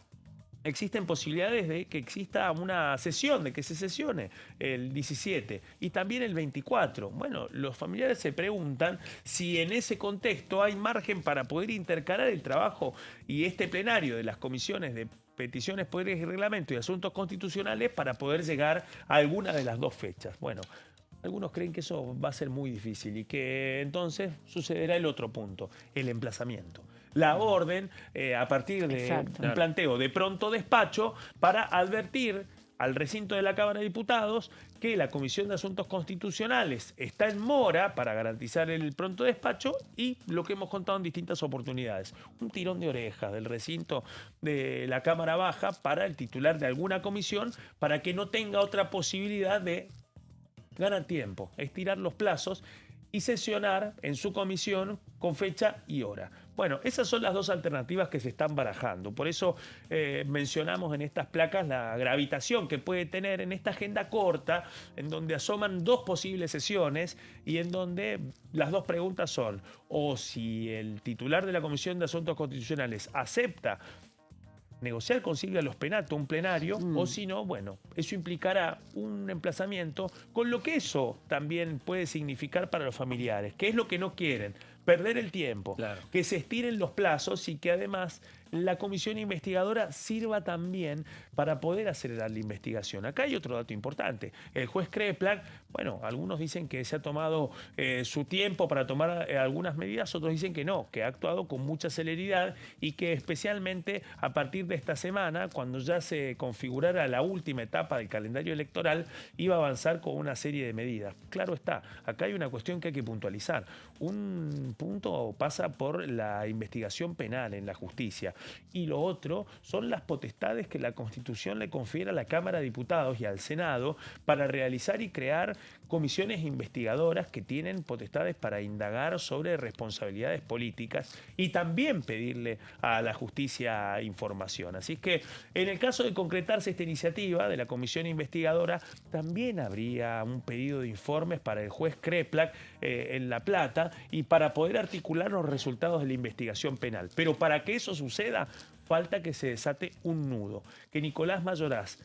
existen posibilidades de que exista una sesión, de que se sesione el 17 y también el 24. Bueno, los familiares se preguntan si en ese contexto hay margen para poder intercalar el trabajo y este plenario de las comisiones de peticiones, poderes y reglamento y asuntos constitucionales para poder llegar a alguna de las dos fechas. Bueno, algunos creen que eso va a ser muy difícil y que entonces sucederá el otro punto, el emplazamiento. La orden a partir de un planteo de pronto despacho para advertir al recinto de la Cámara de Diputados que la Comisión de Asuntos Constitucionales está en mora para garantizar el pronto despacho y lo que hemos contado en distintas oportunidades. Un tirón de orejas del recinto de la Cámara Baja para el titular de alguna comisión para que no tenga otra posibilidad de ganar tiempo, estirar los plazos y sesionar en su comisión con fecha y hora. Bueno, esas son las dos alternativas que se están barajando. Por eso mencionamos en estas placas la gravitación que puede tener en esta agenda corta, en donde asoman dos posibles sesiones y en donde las dos preguntas son o si el titular de la Comisión de Asuntos Constitucionales acepta negociar con Silvia Los Penato un plenario, o si no, bueno, eso implicará un emplazamiento, con lo que eso también puede significar para los familiares, que es lo que no quieren, perder el tiempo, que se estiren los plazos y que además la comisión investigadora sirva también para poder acelerar la investigación. Acá hay otro dato importante. El juez Kreplak, bueno, algunos dicen que se ha tomado su tiempo para tomar algunas medidas, otros dicen que no, que ha actuado con mucha celeridad y que especialmente a partir de esta semana, cuando ya se configurara la última etapa del calendario electoral, iba a avanzar con una serie de medidas. Claro está, acá hay una cuestión que hay que puntualizar. Un punto pasa por la investigación penal en la justicia. Y lo otro son las potestades que la Constitución le confiere a la Cámara de Diputados y al Senado para realizar y crear comisiones investigadoras que tienen potestades para indagar sobre responsabilidades políticas y también pedirle a la justicia información. Así que en el caso de concretarse esta iniciativa de la comisión investigadora, también habría un pedido de informes para el juez Kreplak en La Plata y para poder articular los resultados de la investigación penal. Pero para que eso suceda, falta que se desate un nudo, que Nicolás Mayoraz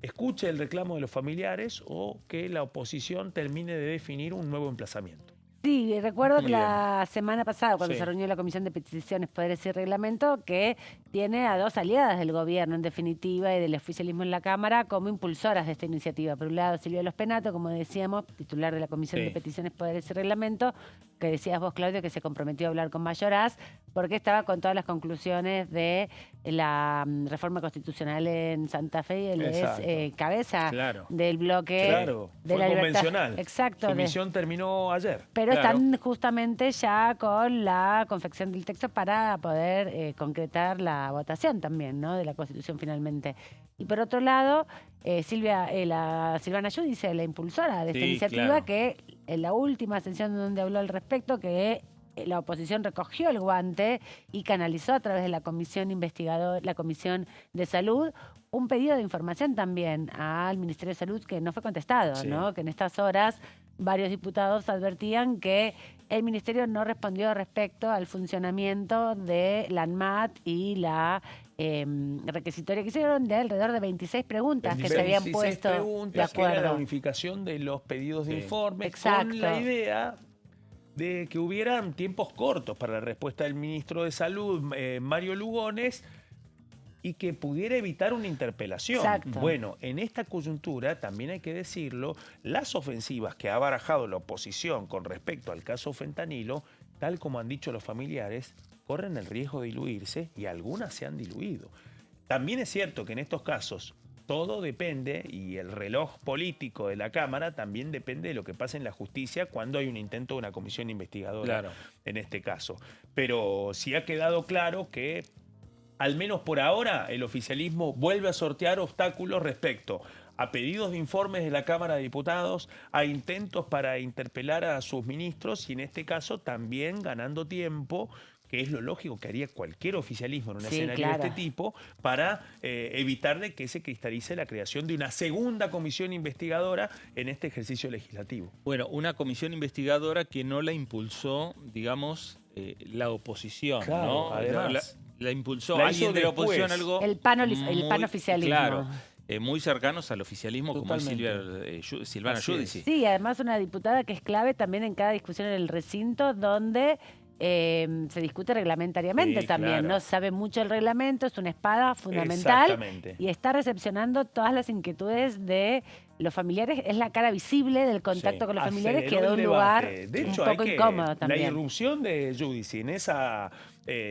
escuche el reclamo de los familiares o que la oposición termine de definir un nuevo emplazamiento. Sí, recuerdo que la semana pasada, cuando se reunió la Comisión de Peticiones, Poderes y Reglamento, que tiene a dos aliadas del gobierno, en definitiva, y del oficialismo en la Cámara, como impulsoras de esta iniciativa. Por un lado, Silvia Los Penato, como decíamos, titular de la Comisión de Peticiones, Poderes y Reglamento, que decías vos, Claudio, que se comprometió a hablar con Mayoraz, porque estaba con todas las conclusiones de la reforma constitucional en Santa Fe y él es cabeza del bloque de la convencional. Exacto. Su misión terminó ayer. Pero están justamente ya con la confección del texto para poder concretar la votación también, ¿no?, de la Constitución finalmente. Y por otro lado, Silvana Giudice, la impulsora de esta iniciativa, que en la última sesión donde habló al respecto, que la oposición recogió el guante y canalizó a través de la comisión investigadora, la Comisión de Salud, un pedido de información también al Ministerio de Salud que no fue contestado, ¿no? Que en estas horas varios diputados advertían que el Ministerio no respondió respecto al funcionamiento de la ANMAT y la requisitoria que hicieron de alrededor de 26 preguntas que se habían puesto de acuerdo. Que era la unificación de los pedidos de informes con la idea de que hubieran tiempos cortos para la respuesta del ministro de Salud, Mario Lugones, y que pudiera evitar una interpelación. Bueno, en esta coyuntura, también hay que decirlo, las ofensivas que ha barajado la oposición con respecto al caso fentanilo, tal como han dicho los familiares, corren el riesgo de diluirse y algunas se han diluido. También es cierto que en estos casos todo depende, y el reloj político de la Cámara también depende de lo que pase en la justicia cuando hay un intento de una comisión investigadora en este caso. Pero sí ha quedado claro que al menos por ahora, el oficialismo vuelve a sortear obstáculos respecto a pedidos de informes de la Cámara de Diputados, a intentos para interpelar a sus ministros y en este caso también ganando tiempo, que es lo lógico que haría cualquier oficialismo en un escenario de este tipo, para evitar de que se cristalice la creación de una segunda comisión investigadora en este ejercicio legislativo. Bueno, una comisión investigadora que no la impulsó, digamos, la oposición, claro, ¿no? Además, la impulsó la alguien de la oposición, algo el pan oficialismo. Claro, muy cercanos al oficialismo, totalmente, como es Silvana Giudici. Sí, además una diputada que es clave también en cada discusión en el recinto donde se discute reglamentariamente también, claro. ¿no? Sabe mucho el reglamento, es una espada fundamental. Exactamente. Y está recepcionando todas las inquietudes de los familiares, es la cara visible del contacto con los familiares, que da un lugar un poco incómodo también. La irrupción de Giudici en esa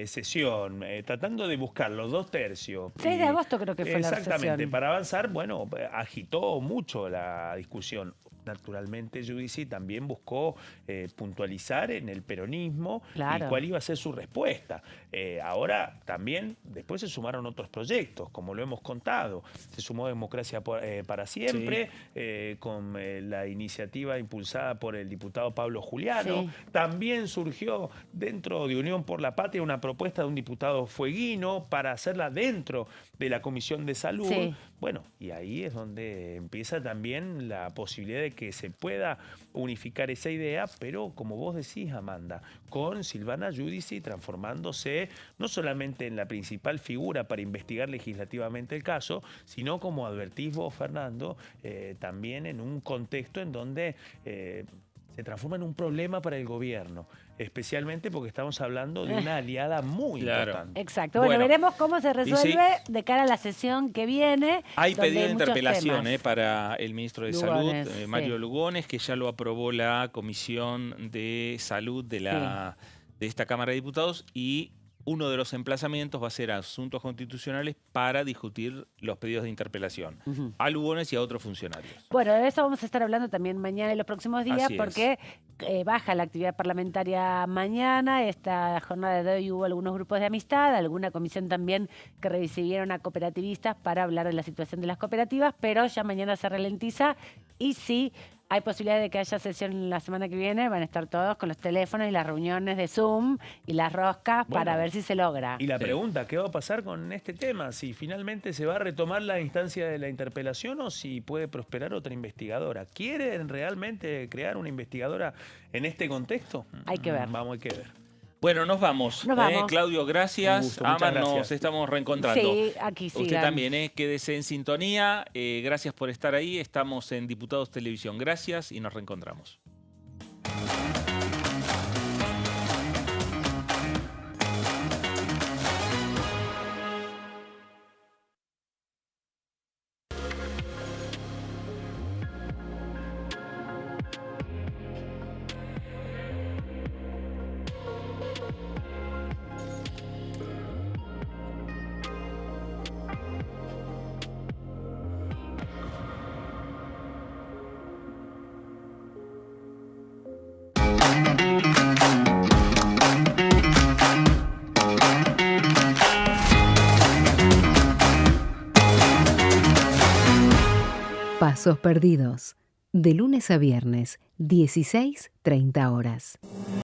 sesión, tratando de buscar los 2/3. 6 de agosto creo que fue la sesión. Exactamente, para avanzar, bueno, agitó mucho la discusión. Naturalmente, Giudici también buscó puntualizar en el peronismo y cuál iba a ser su respuesta. Ahora también, después se sumaron otros proyectos, como lo hemos contado. Se sumó Democracia para Siempre, con la iniciativa impulsada por el diputado Pablo Giuliano. Sí. También surgió dentro de Unión por la Patria una propuesta de un diputado fueguino para hacerla dentro de la Comisión de Salud. Sí. Bueno, y ahí es donde empieza también la posibilidad de que se pueda unificar esa idea, pero como vos decís, Amanda, con Silvana Giudici transformándose no solamente en la principal figura para investigar legislativamente el caso, sino, como advertís vos, Fernando, también en un contexto en donde se transforma en un problema para el gobierno, especialmente porque estamos hablando de una aliada muy importante. Exacto. Bueno, veremos cómo se resuelve de cara a la sesión que viene. Hay pedido de interpelación para el ministro de Salud, Mario Lugones, que ya lo aprobó la Comisión de Salud de esta Cámara de Diputados, y uno de los emplazamientos va a ser a Asuntos Constitucionales para discutir los pedidos de interpelación a Lugones y a otros funcionarios. Bueno, de eso vamos a estar hablando también mañana y los próximos días, porque baja la actividad parlamentaria mañana. Esta jornada de hoy hubo algunos grupos de amistad, alguna comisión también que recibieron a cooperativistas para hablar de la situación de las cooperativas, pero ya mañana se ralentiza y sí hay posibilidad de que haya sesión la semana que viene. Van a estar todos con los teléfonos y las reuniones de Zoom y las roscas para ver si se logra. Y la pregunta, ¿qué va a pasar con este tema? Si finalmente se va a retomar la instancia de la interpelación o si puede prosperar otra investigadora. ¿Quieren realmente crear una investigadora en este contexto? Hay que ver. Hay que ver. Bueno, nos vamos. Claudio, gracias. Ama, nos estamos reencontrando. Sí, aquí sí. Usted también, quédese en sintonía. Gracias por estar ahí. Estamos en Diputados Televisión. Gracias y nos reencontramos. Pasos Perdidos, de lunes a viernes, 16:30 horas.